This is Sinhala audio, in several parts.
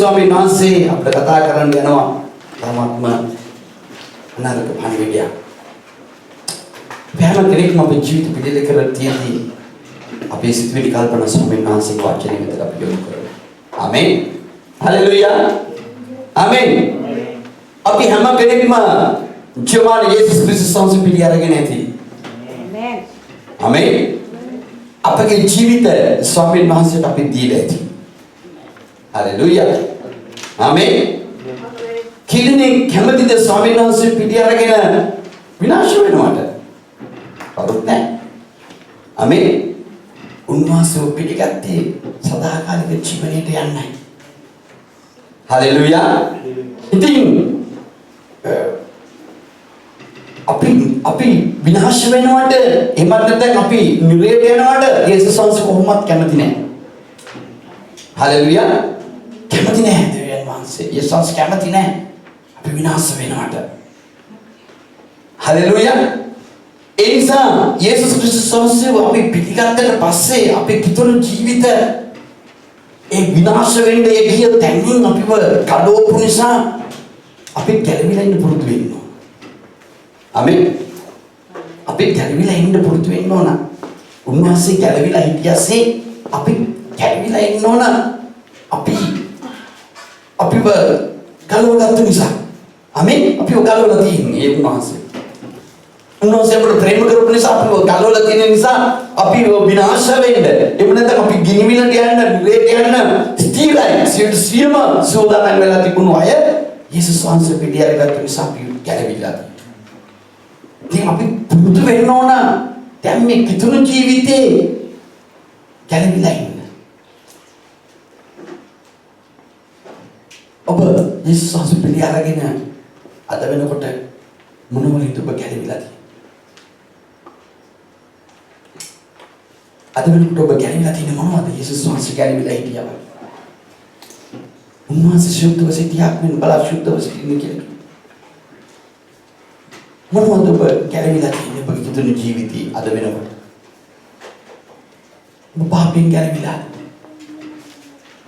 स्वामी नासे අපිට කතා කරන්න යනවා තාමත්ම අනාරක පණිවිඩය. හැම කෙනෙක්ම අපේ ජීවිත පිළිදෙල කර තියෙන්නේ අපේ සිතුවිලි කල්පනා ස්වාමීන් වහන්සේගේ වචනේ මත අපි යොමු කරමු. ආමෙන්. හලෙලූයා. ආමෙන්. අපි හැම කෙනෙක්ම ජීවමාන යේසුස් ක්‍රිස්තුස් වහන්සේ පිළි අරගෙන ඇති. ආමෙන්. ආමෙන්. අපගේ ජීවිත ස්වාමීන් වහන්සේට අපි දීලා ඇති. Haleluya. Amen. Kilini කැමතිද ස්වාමීන් වහන්සේ පිටි අරගෙන විනාශ වෙනවට? කවුරුත් නැහැ. Amen. උන්වහන්සේ පිළිගත්තේ සදාකාලික ජීවනයට යන්නයි. Haleluya. ඉතින් අපි විනාශ වෙනවට එහෙම නැත්නම් අපි නිරේට යනවට යේසුස් වහන්සේ කොහොමවත් කැමති නැහැ. Haleluya. කැමති නැහැ දෙවියන් වහන්සේ. යේසුස් කැමති නැහැ අපි විනාශ වෙනවට. හලෙලූයා. ඒ නිසා යේසුස් ක්‍රිස්තුස් වහන්සේ අපි පිළිගත්තට පස්සේ අපේ කිතුණු ජීවිත ඒ විනාශ වෙන්න ඒ ගිය තැනින් අපිව කඩවපු නිසා අපි ගැලවිලා ඉන්න පුරුදු වෙන්න ඕන. ආමෙන්. අපි ගැලවිලා ඉන්න පුරුදු වෙන්න ඕන. උන්වහන්සේ ගැලවිලා හිටියසේ අපි ගැලවිලා ඉන්න ඕන. අපිව ගලවගත්ත නිසා. ආමෙන්. අපිව ගලවලා තියෙන්නේ ඒ උන්වහන්සේ. උන්වහන්සේ අපට ප්‍රේම කරපු නිසා අපිව ගලවලා තියෙන නිසා අපිව විනාශ වෙන්න. එහෙම නැත්නම් අපි ගිනිවිලට යන්න, නිරේට යන්න ස්ථිරයි. සියම සෝදානම් වෙලා තිබුණු අය යේසුස් වහන්සේ පිළිඅරගත්ත නිසා අපි ගැලවිලා. ඉතින් අපි පුරුදු වෙන්න ඕන. දැන් මේ කිතුණු ජීවිතේ ගැලවිලා ඉන්න. ඔබ යේසුස් වහන්සේ පිළිඅරගෙන අද වෙනකොට මොනවද ඔබ ගැලවිලා තියෙන්නේ? අද වෙනකොට ඔබ ගැලවිලා තියෙන්නේ මොනවද? යේසුස් වහන්සේ ගැලවිලා හිටියා වගේ. උන්වහන්සේ ශුද්ධව සිටියක් වෙන බලා ශුද්ධව සිටින්නේ කියලා. මොනවද ඔබ ගැලවිලා තියෙන්නේ ඔබ කිතුණු ජීවිතේ අද වෙනකොට? ඔබ පාපෙන් ගැලවිලා.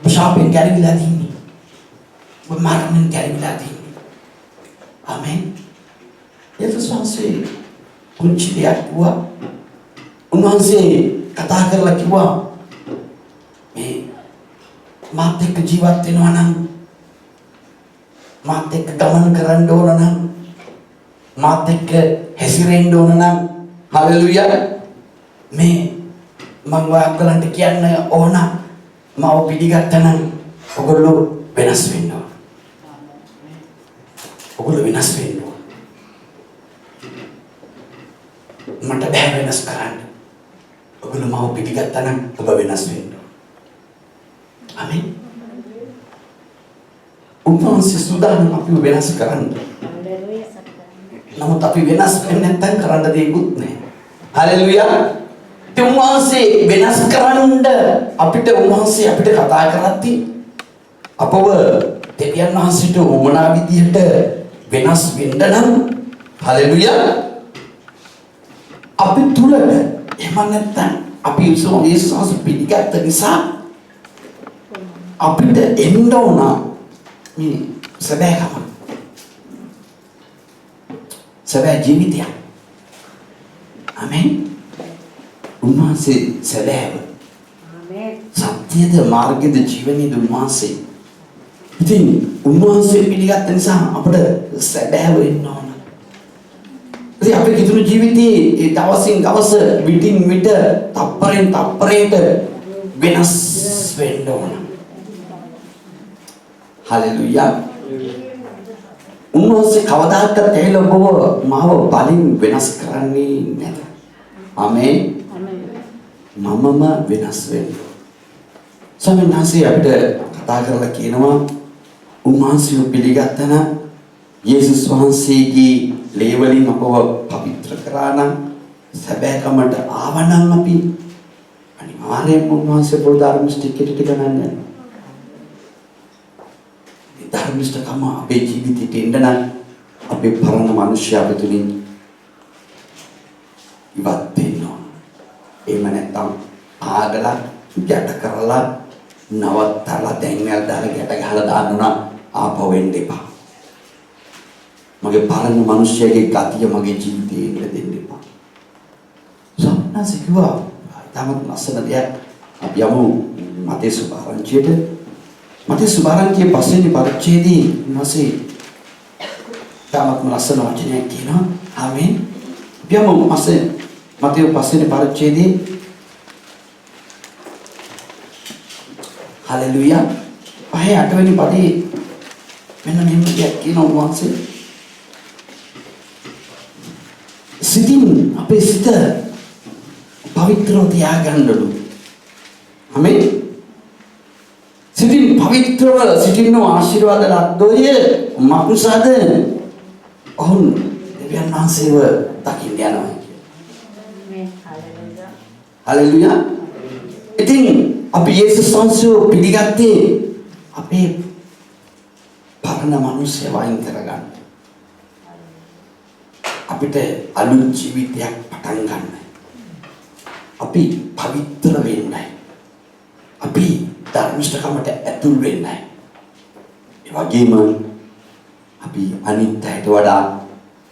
ඔබ ශාපෙන් ගැලවිලා තියෙන්නේ. මරණයෙන් ගැලවිලා තියෙන්නේ. ආමෙන්. යේසුස් වහන්සේ කුංචි දෙයක් වුණා. උන්වහන්සේ කතා කරලා කිව්වා මේ මාත් එක්ක ජීවත් වෙනවා නම් මාත් එක්ක ගමන් කරන්න ඕන නම් මාත් එක්ක හැසිරෙන්න ඕන නම් හලෙලූයා මේ මම ඔයගලන්ට කියන්න ඕන මම පිළිගත්තා නම් ඔයගොල්ලෝ වෙනස් වෙන්න ඕන. ඔයගොල්ලෝ වෙනස් වෙන්න ඕන. මට බෑ වෙනස් කරන්න. ඔයගොල්ලෝ මාව පිළිගත්තා නම් ඔබ වෙනස් වෙන්න ඕන. ආමෙන්. උන්වහන්සේ සූදානම් අපිව වෙනස් කරන්න. නමුත් අපි වෙනස් වෙන්නේ නැත්නම් කරන්න දෙයක්වත් නැහැ. හලෙලූයා. උන්වහන්සේ වෙනස් කරන්න අපිට උන්වහන්සේ අපිට කතා කරද්දී අපව දෙවියන් වහන්සේට උමනා විදියට වෙනස් වෙන්න නම් හලෙලූයා අපි තුල එහෙම නැත්නම් අපි යේසුස් වහන්සේ පිළිගත්ත නිසා අපිට එන්න ඕන මේ සැබෑකම සැබෑ ජීවිතය. ආමෙන්. උන්වහන්සේ සැබෑව. ආමෙන්. සත්‍යද මාර්ගද ජීවනයේද උන්වහන්සේ. ඉතින් උන්වහන්සේ පිළිගත්ත නිසා අපිට සැබෑව වෙන්න ඕන. ඉතින් අපේ කිතුණු ජීවිතයේ දවසින් දවස විටින් විට තප්පරෙන් තප්පරයට වෙනස් වෙන්න ඕන. හලෙලූයා. උන්වහන්සේ කවදාකවත් ඇවිල්ලා ඔබව මාව බලෙන් වෙනස් කරන්නේ නැහැ. ආමෙන්. මමම වෙනස් වෙන්න. ස්වාමීන් වහන්සේ අපිට කතා කරලා කියනවා උන්වහන්සේව පිළිගත්තා නම් යේසුස් වහන්සේගේ ලේ වලින් අපව පවිත්‍ර කරා නම් සැබෑකමට ආවනම් අපි අනිවාර්යයෙන්ම උන්වහන්සේ පොල් ධර්ම ස්ටික් එකට ගණන් ගන්නවා. ධර්මිෂ්ඨකම අපේ ජීවිතේට එන්න නම් අපේ පරණ මනුෂ්‍යව තුලින් ඉවත් වෙන්න ඕන. එහෙම නැත්නම් ආගලා ගැට කරලා නවත්තලා දැන්වල දාලා ගැට ගහලා දාන්නා ආපහු වෙන්න එපා. මගේ පරණ මනුෂ්‍යයේ ගතිය මගේ ජීවිතේ ඉන්න දෙන්න එපා. සම්මාසිකවා තමත් නැසන දෙයක් අපි යමු මතේ සුභාරංචියට. මතේ සුභාරංචියේ පස්වෙනි පරිච්ඡේදයේ මාසේ තමත් නැසන වචනයක් කියනවා. ආමේන්. අපි යමු මාසේ මතේ පස්වෙනි පරිච්ඡේදයේ හලෙලුයා. පහේ 8 වෙනි පදේ මෙන්න මෙහෙම දෙයක් කියනවා වහන්සේ. සිතින් අපේ සිත පවිත්‍රව තියාගන්නලු. ආමේන්. සිතින් පවිත්‍රව සිටින ආශිර්වාද ලද්දෝය මකුසාද ඔවුන් දෙවියන් වහන්සේව දකින්න යනවා. ආමේන්. හලෙලුයා. හලෙලුයා. ඉතින් අපි යේසුස් වහන්සේව පිළිගත්තේ අපේ පරණ මනුස්සය වයින් කරගන්න. අපිට අලුත් ජීවිතයක් පටන් ගන්න. අපි පවිත්‍ර වෙන්නයි. අපි ධර්මිෂ්ඨකමට ඇතුල් වෙන්නයි. ඒ වගේම අපි අනිත් අයට වඩා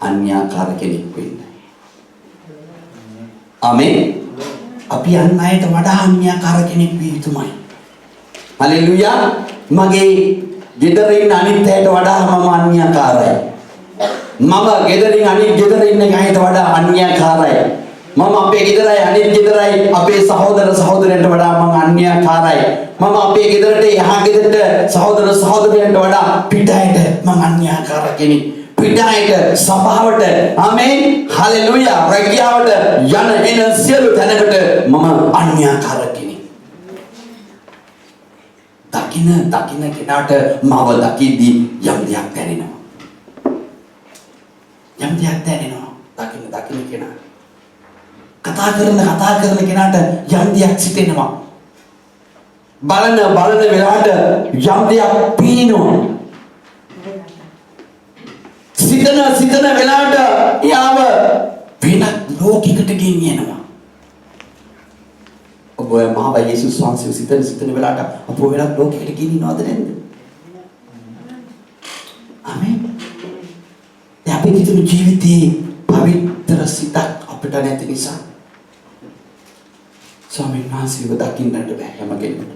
අන්‍යාකාර කෙනෙක් වෙන්නයි. ආමේන්. අපි අන් අයට වඩා අන්‍යාකාර කෙනෙක් විය යුතුමයි. හලෙලුයා. මගේ ගෙදරින් අනිත් අයට වඩා මම අන්‍යාකාරයි. මම ගෙදරින් අනිත් ගෙදර ඉන්න අයට වඩා අන්‍යාකාරයි. මම අපේ ගෙදරයි අනිත් ගෙදරයි අපේ සහෝදර සහෝදරයන්ට වඩා මම අන්‍යාකාරයි. මම අපේ ගෙදරට එහා ගෙදරට සහෝදර සහෝදරයන්ට වඩා පිටායට මම අන්‍යාකාර කෙනෙක්. පිටායට සභාවට ආමේන් හලෙලුයා රැකියාවට යන එන සියලු තැනකට මම අන්‍යාකාර කෙනෙක්. දකින්න කෙනාට මව දකිද්දී යම් දෙයක් දැනෙනවා. යම් දෙයක් දැනෙනවා. දකින්න කෙනා. කතා කරන කෙනාට යම් දෙයක් සිතෙනවා. බලන වෙලාවට යම් දෙයක් පේනවා. සිතන වෙලාවට යාව වෙනත් ලෝකයකට ගෙනියනවා. ඔබ මහා යේසුස් වහන්සේ සිතන වෙලාවට අපව වෙනත් ලෝකයකට ගෙනියනවද නැද්ද? ආමේන්. අපේ ජීවිතේ පවිත්‍ර සිතක් අපිට නැති නිසා ස්වාමීන් වහන්සේව දකින්නට බෑ හැම කෙනෙකුට.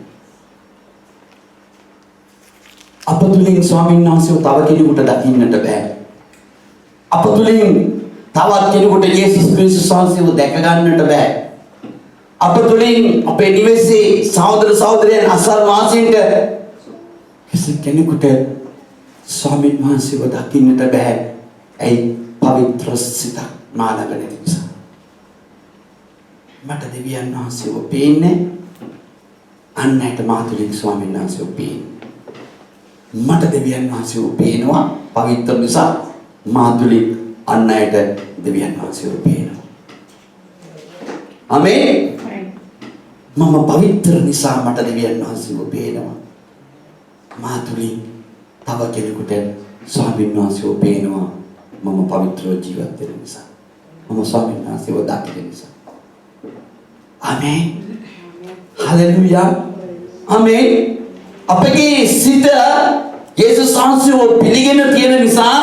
අප තුලින් ස්වාමීන් වහන්සේව තව කෙනෙකුට දකින්නට බෑ. අප තුලින් තවත් කෙනෙකුට යේසුස් ක්‍රිස්තුස් වහන්සේව දැක ගන්නට බෑ. අප තුලින් අපේ නිවෙසේ සහෝදර සහෝදරයන් අසල්වාසීන්ට කිසි කෙනෙකුට ස්වාමීන් වහන්සේව දකින්නට බෑ. ඇයි? පවිත්‍ර සිතක් මානක නැති නිසා. මට දෙවියන් වහන්සේව පේන්නේ අන්නයට මා තුලින් ස්වාමීන් වහන්සේව පේන්නේ. මට දෙවියන් වහන්සේව පේනවා පවිත්‍ර නිසා මා තුලින් අන්නයට දෙවියන් වහන්සේව පේනවා. ආමේන්. මම පවිත්‍ර නිසා මට දෙවියන් වහන්සේව පේනවා. මා තුලින් තව කෙනෙකුට ස්වාමීන් වහන්සේව පේනවා. මම පවිත්‍රව ජීවත් වෙන නිසා. මම ස්වාමීන් වහන්සේව දකින නිසා. ආමේන්. හලෙලුයා. ආමේන්. අපගේ සිත යේසුස් වහන්සේව පිළිගෙන තියෙන නිසා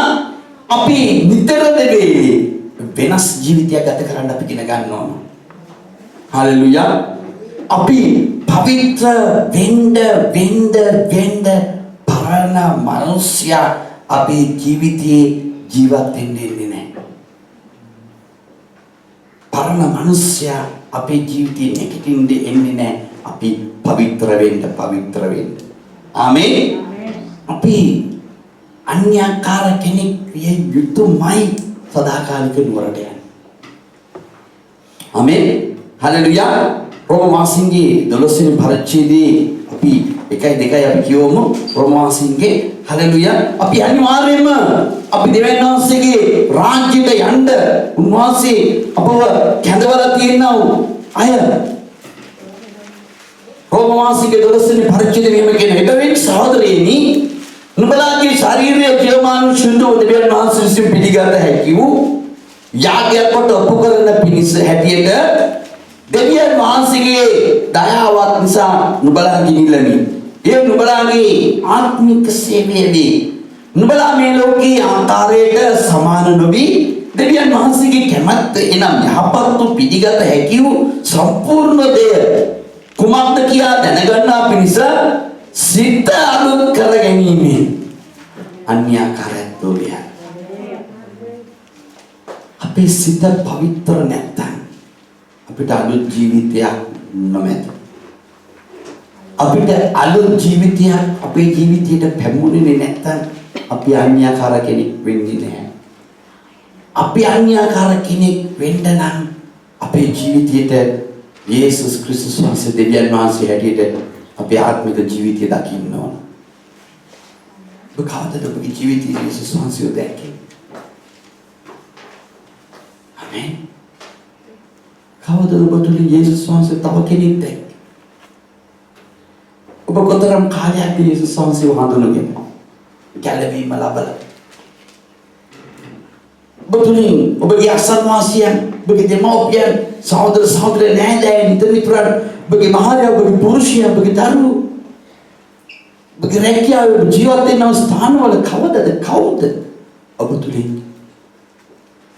අපි නිතර වෙනස් ජීවිතයක් ගත කරන්න අපි ඉගෙන ගන්න ඕන. හලෙලුයා. අපි පවිත්‍ර වෙන්න පරණ මනුෂ්‍යයා අපේ ජීවිතේ ජීවත් වෙන්නේ නැහැ. පරණ මනුෂ්‍යයා අපේ ජීවිතේ නැගිටින්නේ එන්නේ නැහැ. අපි පවිත්‍ර වෙන්න. ආමේන්. අපි අන්‍යකාර කෙනෙක් විය යුතුමයි සදාකාලික නුවරට යන්න. ආමේන්. හලෙලුයා. රෝමාසින්ගේ 12 වෙනි පරිච්ඡේදයේ අපි 1:2 අපි කියවමු. රෝමාසින්ගේ හලෙලුයා. අපි අනිවාර්යයෙන්ම අපි දෙවියන් වහන්සේගේ රාජ්‍යයට යන්න උන්වහන්සේ අපව කැඳවලා තියෙනවා අය. රෝමාසින්ගේ 12 වෙනි පරිච්ඡේදයේ මෙහෙම කියන එබැවින් සහෝදරයනි නුඹලාගේ ශාරීරික ජීවමානුෂ්‍යන්ව දෙවියන් වහන්සේ විසින් පිළිගත හැකි වූ යාගයක් කොට ඔප්පු කරන පිණිස හැටියට දෙවියන් වහන්සේගේ දයාවත් නිසා නුඹලා ගිනිලමි. ඒ නුඹලාගේ ආත්මික සේවයේදී නුඹලා මේ ලෝකයේ ආකාරයට සමාන නොවි දෙවියන් වහන්සේගේ කැමැත්ත එනම් යහපත් පිළිගත හැකි වූ සම්පූර්ණ දෙය කුමක්ද කියා දැනගන්නා පිණිස සිත අලුත් කර ගැනීමෙන් අන්‍යාකාරත්වය. අපේ සිත පවිත්‍ර නැත්නම් අපිට අලුත් ජීවිතයක් නොමැත. අපිට අලුත් ජීවිතයක් අපේ ජීවිතයට පැමුණෙන්නේ නැත්නම් අපි අන්‍යාකාර කෙනෙක් වෙන්නේ නැහැ. අපි අන්‍යාකාර කෙනෙක් වෙන්න නම් අපේ ජීවිතයට යේසුස් ක්‍රිස්තුස් වහන්සේ දෙවියන් වහන්සේ හැටියට අපේ ආත්මික ජීවිතය දකින්න ඕන. ඔබ කවදද ඔබගේ ජීවිතයේ යේසුස් වහන්සේව දැක්කේ? ආමේන්. කවදද ඔබ තුල යේසුස් වහන්සේ තව කෙනෙක් දැක්කේ? ඔබ කොතරම් කාලයක් යේසුස් වහන්සේව හඳුනගෙන ගැලවීම ලබලා ඔබ තුලින් ඔබගේ අසන්වාසියන් ඔබගේ දෙමව්පියන් සහෝදර සහෝදරයන් නැහැදෑයන් මිතුරන් ඔබගේ මහරයා ඔබගේ පුරුෂයා ඔබගේ දරුවෝ ඔබගේ රැකියාව ඔබ ජීවත් වෙන ස්ථානවල කවුද ඔබ තුලින්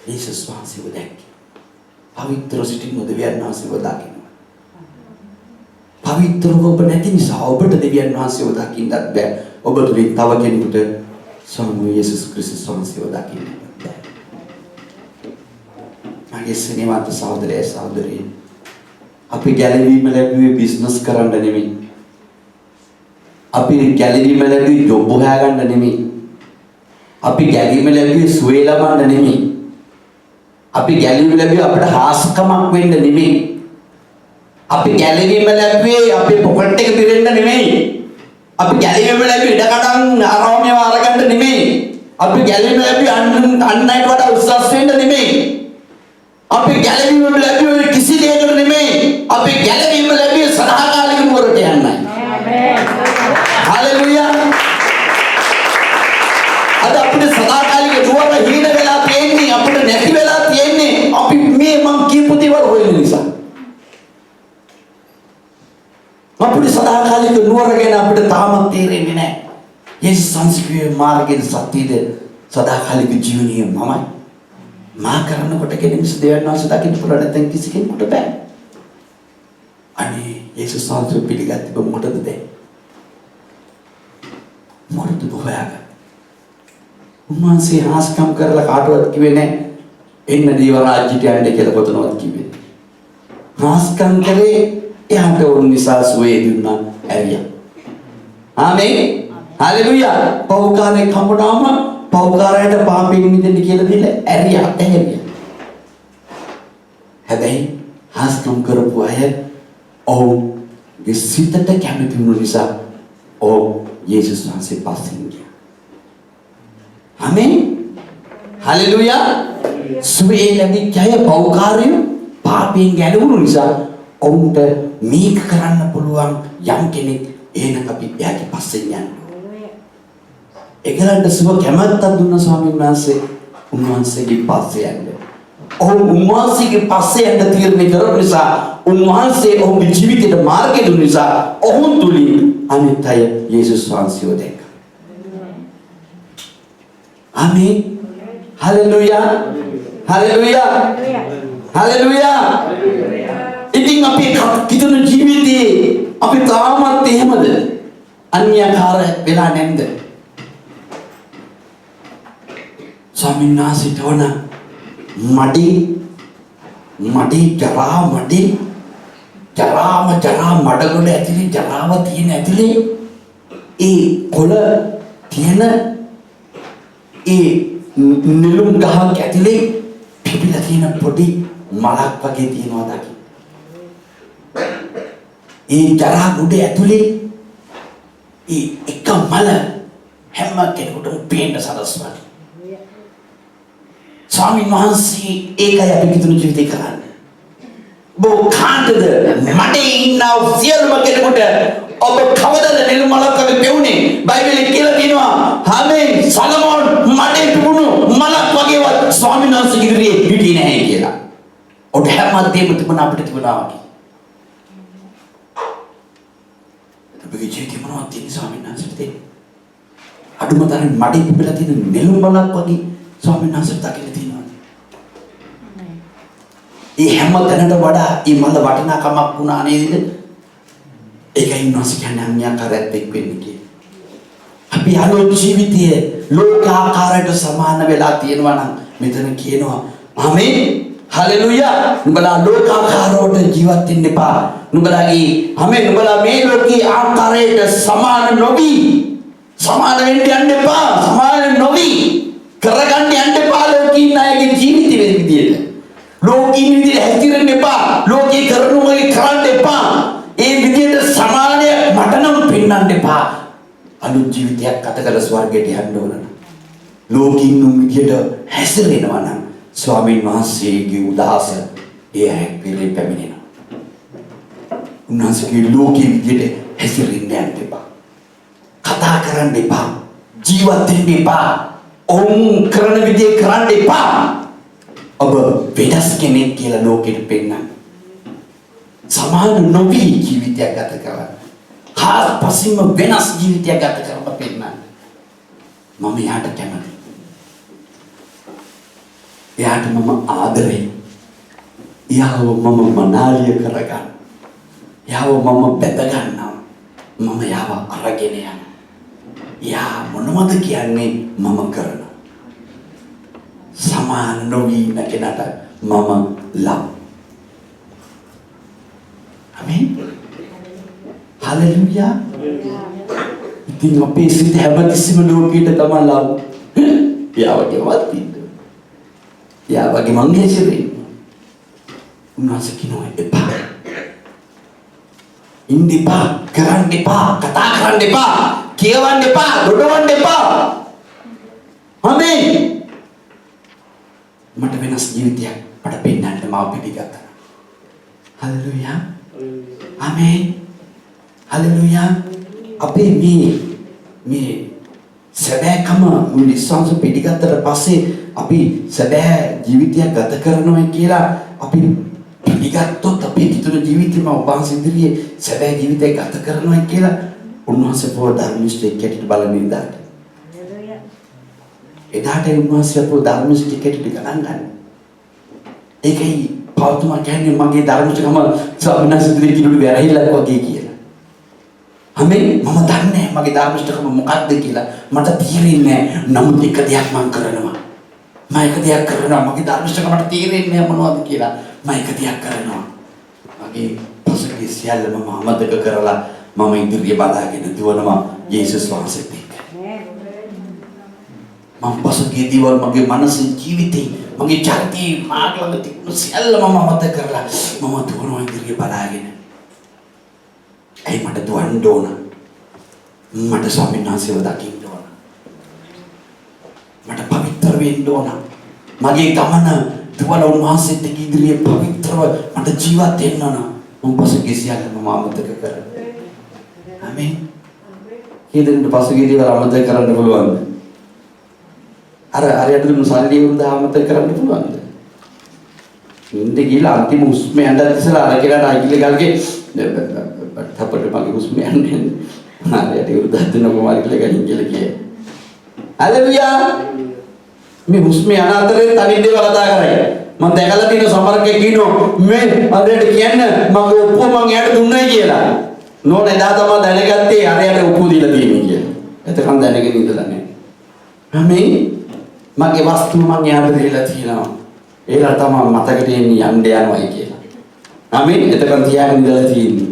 යේසුස් වහන්සේව දැක්කේ? පවිත්‍ර සිටින දෙවියන් වහන්සේව දකින්න. පවිත්‍රව ඔබ නැති නිසා ඔබට දෙවියන් වහන්සේව දකින්නත් බැහැ. ඔබ තුලින් තව කෙනෙකුට ස්වාමී යේසුස් ක්‍රිස්තුස් වහන්සේව දකින්න බැහැ. මගේ සිනමාත සහෝදරය සහෝදරිය අපි ගැලවීම ලැබුවේ බිස්නස් කරන්න නෙමෙයි. අපි ගැලවීම ලැබුවේ ජොබ් හොයාගන්න නෙමෙයි. අපි ගැලවීම ලැබුවේ සුවේ ලබන්න නෙමෙයි. අපි ගැලවීම ලැබුවේ අපිට හාස්කමක් වෙන්න නෙමෙයි. අපි ගැලවීම ලැබුවේ අපේ පොකට් එක පිරෙන්න නෙමෙයි. අපි ගැලවීම ලැබුවේ ඉඩකඩම් ආරාමයේ අරගන්න නෙමෙයි. අපි ගැලවීම ලැබුවේ අන් අයට වඩා උසස් වෙන්න නෙමෙයි. අපි ගැලවීම ලැබුවේ කිසි දෙයකට නෙමෙයි. අපි ගැලවීම ලැබුවේ සදාකාලික නුවරට යන්නයි. ආමේන්. හලෙලූයා. අද අපිට සදාකාලික නුවර හීන වෙලා තියෙන්නේ අපිට නැති වෙලා තියෙන්නේ අපි මේ මං කියපු දේවල් හොයන නිසා. අපිට සදාකාලික නුවර ගැන අපිට තාමත් තේරෙන්නේ නැහැ. යේසුස් සංස්කෘතිය මාර්ගයේ සත්‍යද සදාකාලික ජීවනීය මමයි. මා කරනකොට කෙනෙකුට දෙවියන් වහන්සේ දකින්න පුළුවන් නැත්නම් කිසි කෙනෙකුට බෑ. අනේ යේසුස් වහන්සේ පිළිගත්තේ මොකටද දැන්? මොකටද හොයාගන්නේ? උන්වහන්සේ හාස්කම් කරලා කාටවත් කිව්වේ නැහැ. එන්න දේව රාජ්‍යයට යන්න කියලා කොතනවත් කිව්වේ. හාස්කම් කරේ එයාට උන් නිසා සුවේ දුන්නා ඇරියා. ආමේන්. හලෙලූයා. පෞකාරේ කම්බුනාම පෞකාරයට පාපයෙන් මිදෙන්න කියලා දීලා ඇරියා. හැබැයි හාස්කම් කරපු අය ඔවුන්ගේ සිතට කැමති වුණු නිසා යේසුස් වහන්සේ පස්සෙන් ගියා. ආමේන්. හලෙලූයා. සුවේ ලැබිච්ච අය පෞකාරය පාපයෙන් ගැලවුණු නිසා ඔවුන්ට මේක කරන්න පුළුවන් යම් කෙනෙක් එහෙනම් අපි එයාගේ පස්සෙන් යන්න. ඒකලන්ට සුව කැමැත්තක් දුන්න ස්වාමීන් වහන්සේ උන්වහන්සේගේ පස්සේ යන්න. උන්වහන්සේගේ පස්සේ යන්න තීරණය කරපු නිසා උන්වහන්සේ ඔහුගේ ජීවිතයට මාර්ගය දුන්න නිසා ඔහුන් තුලින් අනිත් අය යේසුස් වහන්සේව දැක්කා. ආමේන්. හලෙලූයා. හලෙලූයා. හලෙලූයා. ඉතින් අපි කිතුණු ජීවිතේ අපි තාමත් එහෙමද? අන්‍යකාර වෙලා නැන්ද? ස්වාමීන් වහන්සේට ඕන ජරා මඩගොඩ ඇතුලේ ජරාව තියෙන ඇතුලේ ඒ කොළ තියෙන ඒ නිලුම් ගහක් ඇතුලේ පිපිලා තියෙන පොඩි මලක් වගේ තියෙනවා දකි. ඒ ජරා ගොඩ ඇතුලේ ඒ එක මල හැම කෙනෙකුටම පේන්න සලස්වන. ස්වාමීන් වහන්සේ ඒකයි අපි කිතුණු ජීවිතේ කරන්නේ. බෝ කාන්තද මඩේ ඉන්නව සියලුම කෙනෙකුට ඔබ කවදාද නිර්මලකක පෙවුනේ? බයිබලයේ කියලා තියෙනවා. ආමේන්. සලමෝන් මඩේ පිපුණු මලක් වගේවත් ස්වාමීන් වහන්සේ ඉදිරියේ හිටියේ නැහැ කියලා. ඔඩ හැමදේම තිබුණ අපිට තිබුණා වගේ. ඔබගේ ජීවිතේ මොනවද තියෙන්නේ ස්වාමීන් වහන්සේට? අඩුම තරම් මඩේ පිපිලා තියෙන නෙළුම් මලක් වගේ ස්වාමීන් වහන්සේට දකින්න තියෙනවා. ඒ හැම තැනට වඩා මේ මල වටිනාකමක් වුණා නේද? ඒකයි උන්වහන්සේ කියන්නේ අන්‍යාකාරයක් වෙන්නේ කියලා. අපි අලුත් ජීවිතයේ ලෝකාකාරයට සමාන වෙලා තියෙනවා නම් මෙතන කියනවා ආමේන් හලෙලූයා. නුඹලා ලෝකාකාරවට ජීවත් වෙන්න එපා. නුඹලාගේ ආමේන් නුඹලා මේ ලෝකී ආකාරයට සමාන නොවි. සමාන වෙන්න යන්න එපා. සමාන නොවි. කරගන්න යන්න එපා ලෝකීන් අයගේ ජීවිතේ විදියට. ලෝකීන් විදියට හැදිරෙන්න එපා. ලෝකී කරනුමගේ කරන්න එපා. ඒ විදියට සමානය මට නම් පෙන්වන්න එපා. අලුත් ජීවිතයක් ගත කර ස්වර්ගයට යන්න ඕන. ලෝකීන් විදියට හැසිරෙනවා නම් ස්වාමීන් වහන්සේගේ උදාස ඒ හැපිරි පැමිණෙනවා. උන්වහන්සේගේ ලෝකීන් විදියට හැසිරෙන්න යන්න එපා. කතා කරන්න එපා. ජීවත් වෙන්න එපා. ඔවුන් කරන විදිය කරන්න එපා. ඔබ වෙනස් කෙනෙක් කියලා ලෝකෙට පෙන්නන්න. සමාන නොවි ජීවිතයක් ගත කරන්න. හාත්පසින්ම වෙනස් ජීවිතයක් ගත කරන්න පෙන්නන්න. මම යාට කැමතියි. යාට මම ආදරෙයි. යාව මම මනාලිය කරගන්න. යාව මම බැඳ ගන්නවා. මම යාව අරගෙන යනවා. යා මොනවද කියන්නේ මම කරනවා. සමාන නොවි නැකනට මම ලම්. ආමේන්. හලෙලූයා. ඉතින් අපේ සිත හැමතිස්සෙම ලෝකෙට තමයි ලම්. යාවගේ වත්පින්ද. යාවගේ මංගේ සිරින්. උන්වහන්සේ කියනවා එපා. ඉන්න එපා, කරන්න එපා, කතා කරන්න එපා, කියවන්න එපා, දොඩවන්න එපා. ආමේන්. මට වෙනස් ජීවිතයක් මට පෙන්වන්න මාව පිළිගත්තා. හලෙලූයා. ආමේන්. හලෙලූයා. අපේ මේ සැබෑකම විශ්වාස පිළිගත්තට පස්සේ අපි සැබෑ ජීවිතයක් ගත කරනවා කියලා අපි පිළිගත්තොත් අපේ කිතුන ජීවිතේම ඔබවහන්සේ ඉදිරියේ සැබෑ ජීවිතයක් ගත කරනවා කියලා උන්වහන්සේ පොර ධර්මිෂ්ඨයෙක් හැටියට බලන ඉඳාට. එදාට උන්වහන්සේ අපෝ ධර්මිෂ්ඨයෙක් හැටියට ගණන් ගන්න. ඒකයි පෞතුමා කියන්නේ මගේ ධර්මිෂ්ඨකම ස්වාමීන් වහන්සේ ඉදිරියේ කිලුඩු වැරහිල්ලක් වගේ කියලා. ආමේන්. මම දන්නේ මගේ ධර්මිෂ්ඨකම මොකක්ද කියලා. මට තීරෙන්නේ නැහැ. නමුත් එක දෙයක් මම කරනවා. මම එක දෙයක් කරනවා. මගේ ධර්මිෂ්ඨකම මට තීරෙන්නේ නැහැ මොනවද කියලා. මම එක දෙයක් කරනවා. මගේ පසුගිය සියල්ල මම අමතක කරලා මම ඉදිරිය බලාගෙන දුවනවා යේසුස් වහන්සේට එක්ක. මම පසුගිය දේවල් මගේ මනසේ ජීවිතේ මගේ චරිතේ මාගලම තිබුණු සියල්ල මම අමතක කරලා මම දුවනවා ඉදිරිය බලාගෙන. ඇයි මට දුවන්න ඕන? මට ස්වාමීන් වහන්සේව දකින්න ඕන. මට පවිත්‍ර වෙන්න ඕන. මගේ ගමන දුවන උන්වහන්සේත් එක්ක ඉදිරියේ පවිත්‍රව මට ජීවත් වෙන්න ඕන. මම පසුගිය සියල්ල මම අමතක කරලා. ආමේන්. ඊදෙන්න පසුගිය දේවල් අමතක කරන්න පුළුවන්ද? අරයට දුන්නු සල්ලි වුණ අමතක කරන්න පුළුවන්ද? ඉන්න ගිහලා අන්තිම උස්ම ඇඳලා ඉස්සලා අර කියලා අයිල ගල්ගේ අපිට මගේ උස්ම යන්නේ. හරියට උරුදා දෙන්න කොමාරිකල ගලින් කියලා කියේ. හලෙලූයා. මේ උස්ම යන අතරේ තනි දේවල් කතා කරයි. මම දැකලා තියෙන සමහරකේ කියනවා මේ අරයට කියන්න මගේ ඔක්කොම මං එයාට දුන්නයි කියලා. නෝන එදා තමයි දැනගත්තේ අරයට ඔක්කොම දීලා තියෙන්නේ කියලා. එතකන් දැනගෙන ඉඳලා නැහැ. ආමේන්. මගේ වස්තු මං එයාට දීලා තියෙනවා. ඒලා තමයි මතකට එන්නේ යන්න යනවායි කියලා. ආමේන්. එතකන් තියාගෙන ඉඳලා තියෙන්නේ.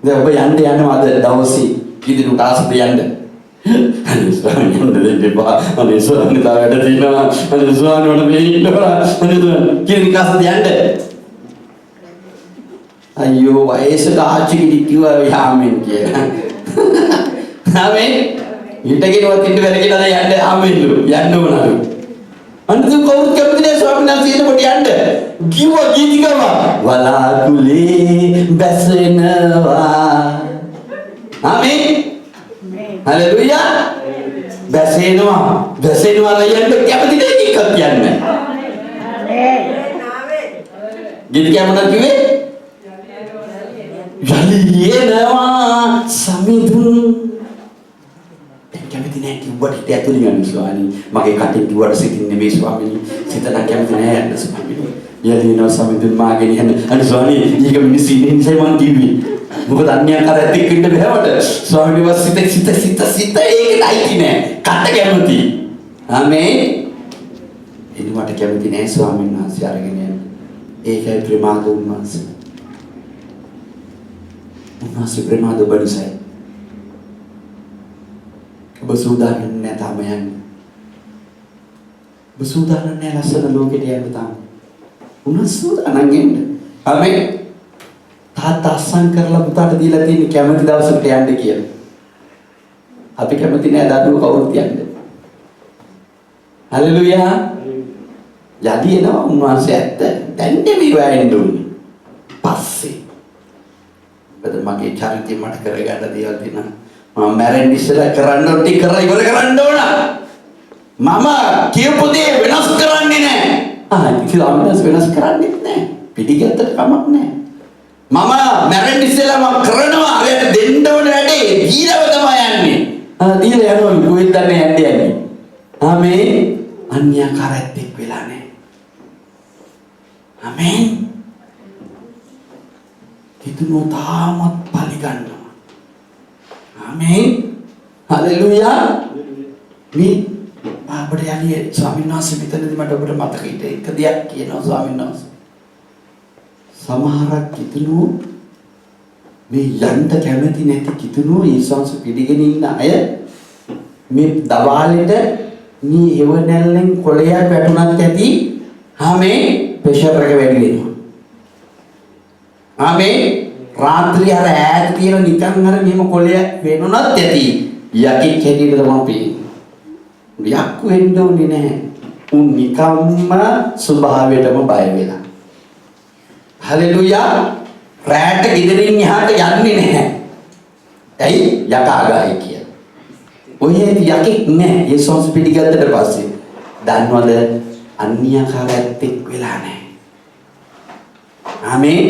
දැන් ඔබ යන්න යනවා අද දවසේ කීදිනු කාසද යන්න? අනේ ස්වාමීන් වහන්සේ දෙපා අනේ ස්වාමීන් තාවට දිනවා අනේ ස්වාමීන් වහන්සේ මේ ඉන්නවා අනේ කීදිනු කාසද යන්න? අයියෝ වයසට ආච්චිගෙදි කිව්වා යාමෙන් කියලා. ආමේන්. ඊටගෙනවත් ඉන්න බැරගෙන යන්න ආමෙන්ලු යන්න උනලු. අන්තිම කවුරුත් කැමතිනේ ස්වාමීන් වහන්සේ එනකොට යන්න. කිව්වා ගීතිකම වලාකුලේ බැසෙනවා ආමේන්. හලෙලූයා. වැසෙනවා රයන්ට කැමති දෙයක් කියන්නේ. ගිනි කැමනක් කිව්වේ? යලියනවා සමිඳුන්. කැමති නැහැ කිව්වට හිත ඇතුළේ යන්නේ ස්වාමීනි. මගේ කටින් කිව්වට සිතින් නෙමෙයි ස්වාමීනි. සිත නම් කැමති නැහැ යන්න ස්වාමීනි. යලියනවා සමිඳුන් මාගෙන යන අනේ ස්වාමීනි ඊක මිනිස්සු ඉන්නේ නිසා මං කිව්වේ. මොකද අන්‍යයන්කට එක්ක ඉන්න බෑවට. ස්වාමීනි වත් සිත ඒකයි නෑ. කට කැමති. ආමේන්. එනිවට කැමති නැහැ ස්වාමීන් වහන්සේ අරගෙන යන්න. ඒකයි ප්‍රමාද උන්වහන්සේ. උන්වහන්සේ ප්‍රමාද බඩසයි. ඔබ සූදානම් නැහැ තාම යන්න. ඔබ සූදානම් නැහැ ලස්සන ලෝකෙට යන්න තාම. උන්වහන්සේ සූදානම් වෙන්න. ආමේන්. තාත්තා අස්සම් කරලා පුතාට දීලා තියෙන කැමති දවසකට යන්න කියලා. අපි කැමති නැහැ දරුවෝ කවුරුත් යන්න. හලෙලූයා. යදී එනවා උන්වහන්සේ ඇත්ත. දැන් නෙමෙයි වයන්න උනේ. පස්සේ. බද මගේ චරිතය මට කරගන්න දේවල් තියෙනවා. මම මැරෙන්න ඉස්සෙල්ලා කරන්න ඕන ටික කරලා ඉවර කරන්න ඕන. මම කියපු දේ වෙනස් කරන්නේ නැහැ. ඉතින් වෙනස් කරන්නේ නැහැ. පිටිගත්තට කමක් නැහැ. මම මැරෙන්න ඉස්සෙල්ලා මම කරනවා අරයට දෙන්න ඕන වැඩේ දීලව තමයි යන්නේ. දීලා යනවා කොහෙද යන්නේ. ආමේන්. අන්‍යකාරයත් එක්ක වෙලා නැහැ. ආමේන්. කිතුනෝ තාමත් පලි ගන්නවා. ආමේන්. හලෙලූයා. මේ අපේ යන්නේ ස්වාමීන් වහන්සේ මෙතනදී මට ඔබට මතක හිට එක දෙයක් කියනවා ස්වාමීන් වහන්සේ. සමහරක් කිතුනෝ මේ යන්ත කැමති නැති කිතුනෝ ඊසංශ පිළිගෙන ඉන්න අය මේ දවාලෙට මේ එව නැල්ලෙන් කොළයක් වැටුණත් ඇති ආමේ ප්‍රෙෂර් එක වැඩි වෙනවා. ආමේ රාත්‍රිය අර ඈත තියෙන නිකන් අර මෙහෙම කොළයක් වෙනුණත් ඇති යකෙක් හැටියට තමයි පේන්නේ. යක්කු වෙන්න ඕනේ නැහැ. උන් නිකම්ම ස්වභාවයටම බය වෙලා. හලෙලූයා. රැට ගෙදරින් එහාට යන්නේ නැහැ. ඇයි? යකා ගායි කියලා. ඔය යකෙක් නැහැ. ඒ සෝස් පිටිගත්තට පස්සේ දන්නවද අන්‍යකාරයත් එක්ක වෙලා නැහැ. ආමේන්.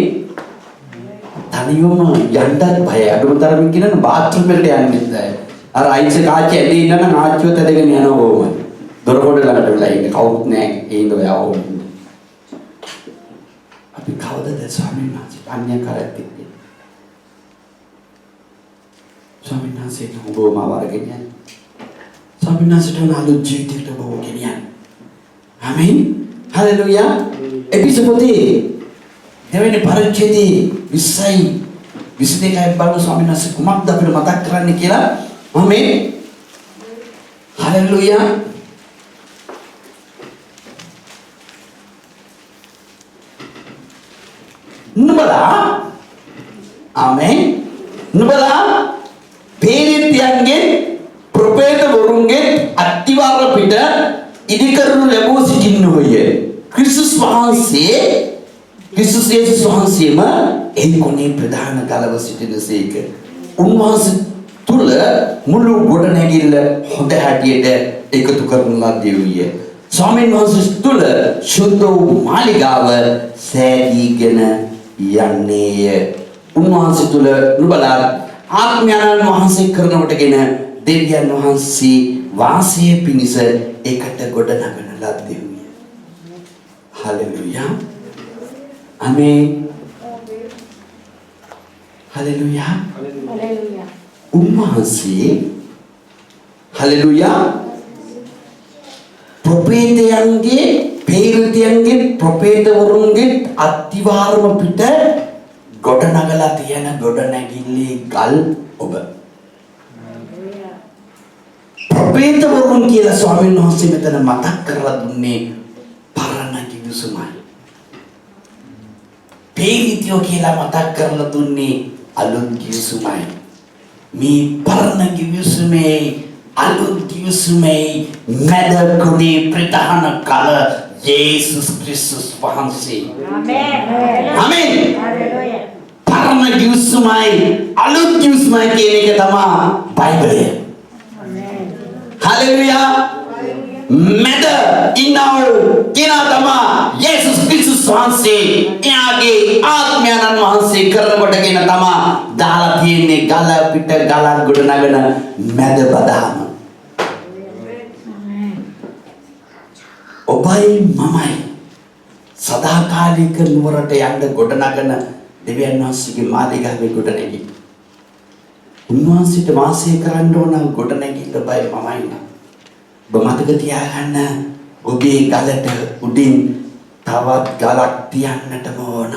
තනියම යන්නත් බය. අඩුම තරමින් කියනනම් බාත්රූම් එකට යන්නේ නැහැ. අර අයිස් කාච්චි ඇදී ඉන්න නම් ආච්චිවත් ඇදගෙන යනවා ඕම. දොර කොට ළඟට වෙලා ඉන්නේ කවුරුත් නැහැ. ඒ ඉඳ ඔයා ඕම. අපි කවදද ස්වාමීන් වහන්සේ අන්‍යකාරයත් එක්ක ස්වාමීන් වහන්සේට ඔබව මාව අරගෙන යන්න. ස්වාමීන් වහන්සේට අලුත් ජීවිතයකට ඔබව ගෙනියන්න. ආමේන්. හලෙලූයා. එපිසෝඩේ දෙවෙනි පරිච්ඡේදයේ 20යි 22යි බලමු ස්වාමීන් වහන්සේ කුමක්ද අපිට මතක් කරන්න කියලා. ආමේන්. හලෙලූයා. නුඹලා ආමේන්. නුඹලා පේරිත්‍යයන්ගේ ප්‍රොපේත වරුන්ගේ අත්තිවාර පිට ඉදිකරනු ලැබූ සිටින්නෝය. ක්‍රිස්තුස් යේසුස් වහන්සේම එහි කොනේ ප්‍රධාන කලව සිටිනසේක. උන්වහන්සේ තුල මුළු ගොඩනැගිල්ල හොඳ හැටියට එකතු කරන ලද්දේ වූයේ. ස්වාමීන් වහන්සේ තුල ශුද්ධ වූ මාලිගාව සෑදීගෙන යන්නේය. උන්වහන්සේ තුල නුඹලා ආත්මයන් වහන්සේ කරනකොටගෙන දෙවියන් වහන්සේ වාසය පිණිස එකට ගොඩ නගන ලද්දේ වූයේ. හලෙලූයා. ආමේන්. හලෙලූයා. හලෙලූයා. උන්වහන්සේ හලෙලූයා ප්‍රොපේතයන්ගේ පේරිතයන්ගේ ප්‍රොපේතවරුන්ගේ අත්තිවාරම පිට ගොඩ නගලා තියෙන ගොඩ නැගිල්ලේ ගල් ඔබ. ප්‍රොපේතවරුන් කියලා ස්වාමීන් වහන්සේ මෙතන මතක් කරලා දුන්නේ පරණ කිවිසුමයි. පේරිතයෝ කියලා මතක් කරලා දුන්නේ අලුත් කිවිසුමයි. මේ පරණ කිවිසුමේ අලුත් කිවිසුමේ මැදකුණේ ප්‍රධාන කල යේසුස් ක්‍රිස්තුස් වහන්සේ. ආමේන්. ආමේන්. හලෙලූයා. පරණ පරණ කිව්සුමයි අලුත් කිව්සුමයි කියන එක තමයි බයිබලය. හලෙලුයා. මැද ඉන්නව කෙනා තමයි යේසුස් ක්‍රිස්තුස් වහන්සේ. එයාගේ ආත්මයන් වහන්සේ කරනකොටගෙන තමයි දාලා තියෙන්නේ ගල පිට ගලක් ගොඩ නගන මැද බදාම. ඔබයි මමයි සදාකාලික නුවරට යන්න ගොඩ නගන දෙවියන් වහන්සේගේ මාලිගාවේ ගොඩ නැගී. උන්වහන්සේට වාසය කරන්න ඕන ගොඩ නැගී ඔබයි මමයි නා. ඔබ මතක තියාගන්න ඔබේ ගලට උඩින් තවත් ගලක් තියන්නට ඕන.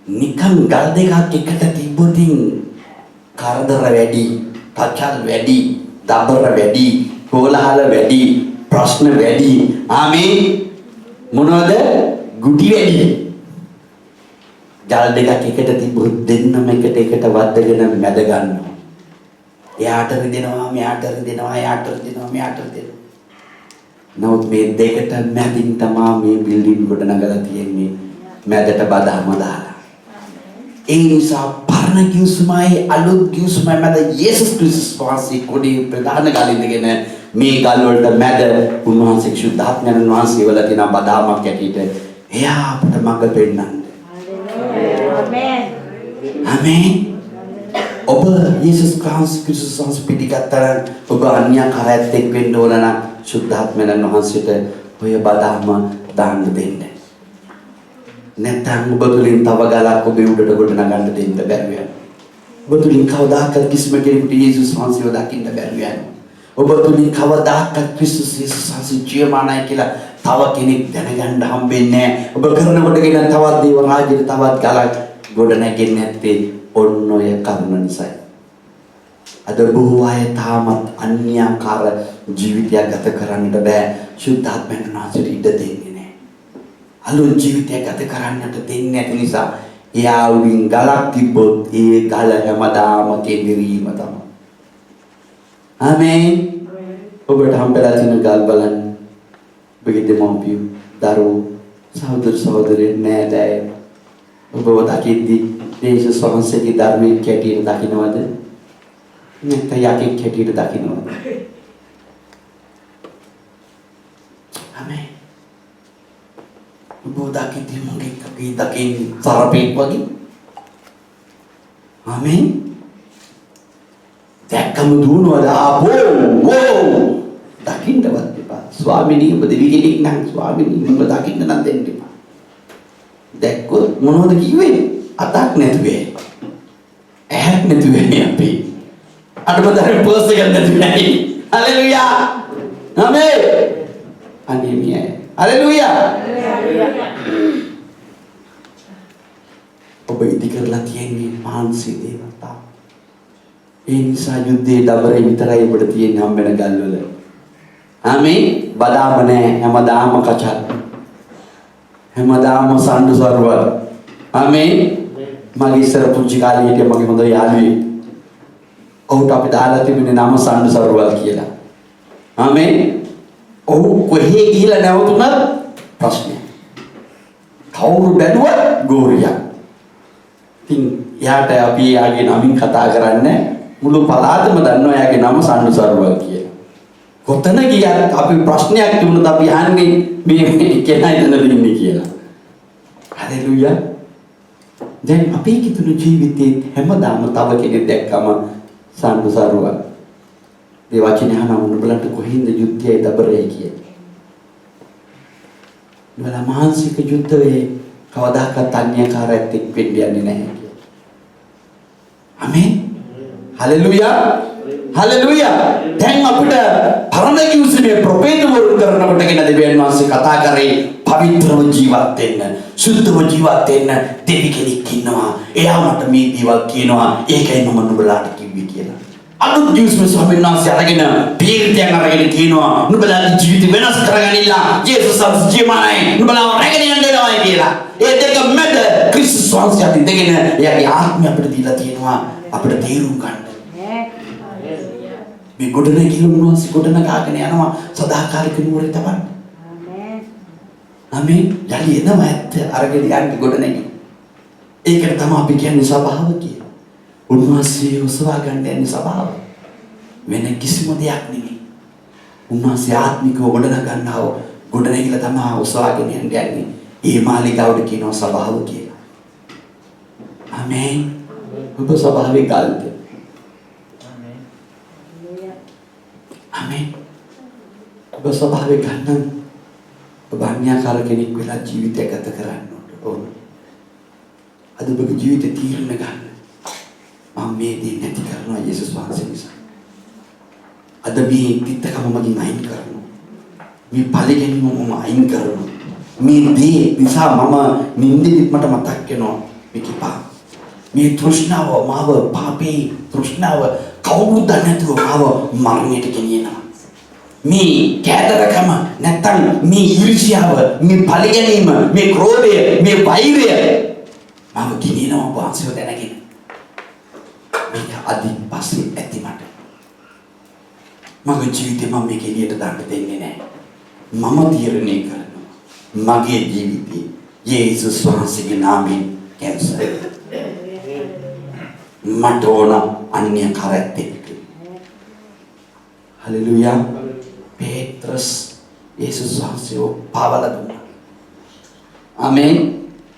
නිකන් ගල් දෙකක් එකට තිබ්බොතින් කරදර වැඩි, පචල් වැඩි, දබර වැඩි, කොලහල වැඩි, ප්‍රශ්න වැඩි. ආමේ මොනවද? ගුටි වැඩි. ගල් දෙකක් එකට තිබ්බොත් දෙන්නම එකට වද්දගෙන මැද ගන්නවා. එයාට රිදෙනවා, මෙයාට රිදෙනවා, එයාට රිදෙනවා, මෙයාට රිදෙනවා. නමුත් මේ දෙකට මැදින් තමයි මේ බිල්ඩින් ගොඩ නගලා තියෙන්නේ, මැදට බදාම දාලා. ඒ නිසා පරණ කිව්සුමයි අලුත් කිව්සුමයි මැද යේසුස් ක්‍රිස්තුස් වහන්සේ කොටි ප්‍රධාන ගලින්දගෙන මේ ගල් වලට මැද උන්වහන්සේ ශුද්ධාත්මයන් වහන්සේ වල තියෙන බදාමක් ඇටියට එයා අපට මඟ පෙන්නන්නේ. ආමේන්. ආමේන්. ඔබ යේසුස් ක්‍රිස්තුස් වහන්සේ පිළිගත්තර ඔබ අන්‍යකාරයත් එක්ක වෙන්න ඕන නම් ශුද්ධාත්මයන් වහන්සේට ඔය බදාම දාන්න දෙන්න. නැත්නම් ඔබ තුලින් තව ගලක් ඔබේ උඩට ගොඩ නගන්න දෙන්න බැරි වෙනවා. ඔබ තුලින් කවදාකවත් කිසිම කෙනෙකුට යේසුස් වහන්සේව දකින්න බැරි වෙනවා. ඔබ තුලින් කවදාකවත් ක්‍රිස්තුස් යේසුස් වහන්සේ ජීවමානයි කියලා තව කෙනෙක් දැනගන්න හම්බෙන්නේ නැහැ. ඔබ කරනකොටගෙන තවත් දේව රාජ්‍යෙට තවත් ගලක් ගොඩ නැගෙන්නේ නැත්තේ ඔන්න ඔය කරුණ නිසායි. අද බොහෝ අය තාමත් අන්‍යාකාර ජීවිතයක් ගත කරන්නට බෑ. ශුද්ධාත්මයන් වහන්සේට ඉඩ දෙන්නේ නැහැ. අලුත් ජීවිතයක් ගත කරන්නට දෙන්නේ නැති නිසා එයා උඩින් ගලක් තිබ්බොත් ඒ ගල හැමදාම කෙඳිරීම තමයි. ආමේන්. ඔබට හම්බෙලා තියෙන ගල් බලන්න. ඔබගේ දෙමව්පියෝ, දරුවෝ, සහෝදර සහෝදරියන් නෑදෑයෝ ඔබව දකිද්දී යේසුස් වහන්සේගේ ධර්මයේ කැටියට දකින්නවද? නැත්නම් යකෙක් කැටියට දකින්නවද? ආමේන්. ඔබ දකිද්දී මොකෙක් අපි දකින්නේ තරපෙක් වගේ. ආමේන්. දැක්කම දුවනවද? ආපෝ දකින්නවත් එපා. ස්වාමිනී ඔබ දෙවි කෙනෙක් නම් ස්වාමිනී ඔබ දකින්න නම් දෙන්න එපා. දැක්කොත් මොනවද කිව්වේ? අතක් නැතුවේ. ඇහක් නැතුවේ අපි. අඩබදරේ පර්ස් එකක් නැතුවේ. හලෙලුයා. ආමේන්. අනේමිය. හලෙලුයා. ඔබ ඉදි කරලා තියෙන්නේ මානසික දේවතා. ඒ නිසා යුද්ධයේ දබරේ විතරයි ඔබට තියෙන්නේ හම්බෙන ගල්වල. ආමේන්. බදාම නැහැ. හැමදාම කචල්. හැමදාම සම්ඩු සර්වල්. ආමේන්. මගේ ඉස්සර පුංචි කාලේ හිටිය මගේ හොඳ යාළුවෙක්. ඔහුට අපි දාලා තිබුණේ නම සම්ඩු සර්වල් කියලා. ආමේන්. ඔහු කොහේ ගිහිලා නැවතුණත් ප්‍රශ්නයක්. කවුරු බැලුවත් ගෝරියක්. ඉතින් යාට අපි යාගේ නමින් කතා කරන්නේ මුළු පළාතම දන්නවා යාගේ නම සම්ඩු සර්වල් කියලා. කොතන ගියත් අපි ප්‍රශ්නයක් තිබුණත් අපි අහන්නේ මේ කෙනා ඉතනද ඉන්නේ කියලා. හලෙලුයා. දැන් අපේ කිතුණු ජීවිතේ හැමදාම තව කෙනෙක් දැක්කම සම්ඩු සර්වල්. ඒ වචනේ අහන උඹලන්ට කොහින්ද යුද්ධයයි දබරයි කියලා. උඹලා මානසික යුද්ධයේ කවදාකවත් අන්‍යකාරයත් එක්ක වෙන්න යන්නේ නැහැ කියලා. ආමේන්. හලෙලුයා. හලෙලුයා. දැන් අපිට පරණ කිව්සනේ ප්‍රොපේතවරු කරනකොටගෙන දෙවියන් වහන්සේ කතා කරේ පවිත්‍රව ජීවත් වෙන්න, සුද්ධව ජීවත් වෙන්න දෙවි කෙනෙක් ඉන්නවා. එයා මට මේ දේවල් කියනවා. ඒකයි මම නුඹලාට කිව්වේ කියලා. අලුත් කිව්ස්මේ ස්වාමීන් වහන්සේ අරගෙන පීරිතයන් අරගෙන කියනවා නුඹලාගේ ජීවිත වෙනස් කරගනින්න යේසුස් ජීවමානයි නුඹලාව රැගෙන යන්න දෙනවා කියලා. ඒ දෙක මැද ක්‍රිස්තුස් වහන්සේ අපි දෙගෙන එයාගේ ආත්මය අපිට දීලා තියෙනවා අපිට තේරුම් ගන්න. මේ ගොඩනැගිලි උන්වහන්සේ ගොඩනගාගෙන යනවා සදාකාලික නුවරේ තමයි. ආමේන්. යලි එනවා ඇත්ත අරගෙන යන්නේ ගොඩනැගිලි. ඒකට තමයි අපි කියන්නේ ස්වභාව කියලා. උන්වහන්සේ උසවා ගන්න යන්නේ ස්වභාව. වෙන කිසිම දෙයක් නෙමෙයි. උන්වහන්සේ ආත්මිකව ගොඩනගා ගන්නව ගොඩනැගිලා තමයි උසවාගෙන යන්නේ. ඒ මාලිගාවට කියනවා ස්වභාව කියලා. ආමේන්. ඔබ ස්වභාවයේ ගල්ද? ආමේන්. ඔබ ස්වභාවයේ ගන්න ඔබ අන්‍යකාර කෙනෙක් වෙලා ජීවිතය ගත කරන්න ඕන. අද ඔබගේ ජීවිතේ තීරණ ගන්න. මම මේ දේ නැති කරනවා යේසුස් වහන්සේ නිසා. අද මේ තිත්තකම මගින් අයින් කරනවා. මේ පරිගැනීම මම අයින් කරනවා. මේ දේ නිසා මම නින්දෙදිත් මට මතක් වෙනවා මේකපා. මේ තෘෂ්ණාව මාව පාපේ තෘෂ්ණාව කවුරුද නැතුව මාව මරණයට ගෙනියනවා. මේ කෑදරකම නැත්තම් මේ ඊර්ෂ්‍යාව මේ පරිගැනීම මේ ක්‍රෝධය මේ වෛරය මාව ගෙනියනවා වහන්සේ දැනගෙන. මේක අදින් පස්සේ ඇති මට. මගේ ජීවිතේ මම මේක එළියට දාන්න දෙන්නේ නැහැ. මම තීරණය කරනවා. මගේ ජීවිතේ යේසුස් වහන්සේගේ නාමයෙන් කැන්සල්. මට ඕන අන්‍ය කරත්තෙක්. හලෙලූයා. පේත්‍රස් යේසුස් වහන්සේව පාවලා දුන්නා. ආමේන්.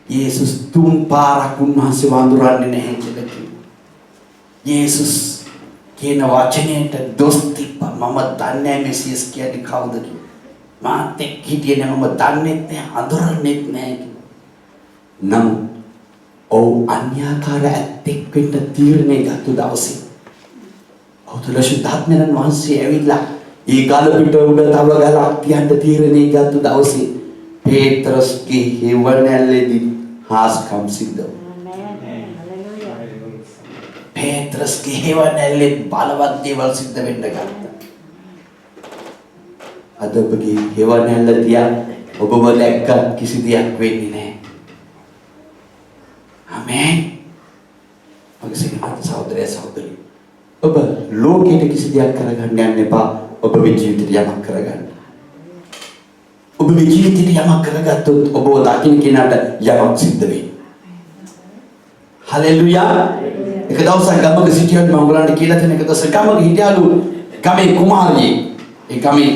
යේසුස් තුන් පාරක් උන්වහන්සේ වඳුරන්නේ නැහැ කියලා කිව්වා. යේසුස් කියන වචනයට දොස් තිබ්බා. මම දන්නේ මෙසියස් කියන්නේ කවුද කියලා. මාත් එක්ක හිටියේ නෑ මම දන්නේත් නෑ අඳුරන්නේත් නෑ කිව්වා. නමුත් ඔව් අන්‍යාකාර ඇත්තෙක් වෙන්න තීරණය ගත්ත දවසේ අවතුලශිතාත්මයන් වහන්සේ ඇවිල්ලා ඒ ගල පිට උඩ තව ගලක් තියන්න තීරණය ගත්ත දවසේ පේත්‍රස්ගේ හේවණැල්ලේදී හාස්කම් සිද්ධ වුණා. පේත්‍රස්ගේ හේවණැල්ලේ බලවත් දේවල් සිද්ධ වෙන්න ගත්තා. අද ඔබගේ හේවණැල්ල තියා ඔබව දැක්ක කිසි දෙයක් වෙන්නේ නැහැ. ආමේන්. මගේ සිංහල සහෝදරය සහෝදරිය. ඔබ ලෝකෙට කිසි දෙයක් කරගන්න යන්න එපා. ඔබගේ ජීවිතයට යමක් කරගන්න. ඔබගේ ජීවිතයට යමක් කරගත්තොත් ඔබව දකින්න කෙනාට යමක් සිද්ධ වෙයි. හලෙලූයා. එක දවසක් ගමක සිටියොත් මම ඔයගලන්ට කියලා තියෙන එක දවසක් ගමක හිටියලු ගමේ කුමාරියෙක්. ඒ ගමේ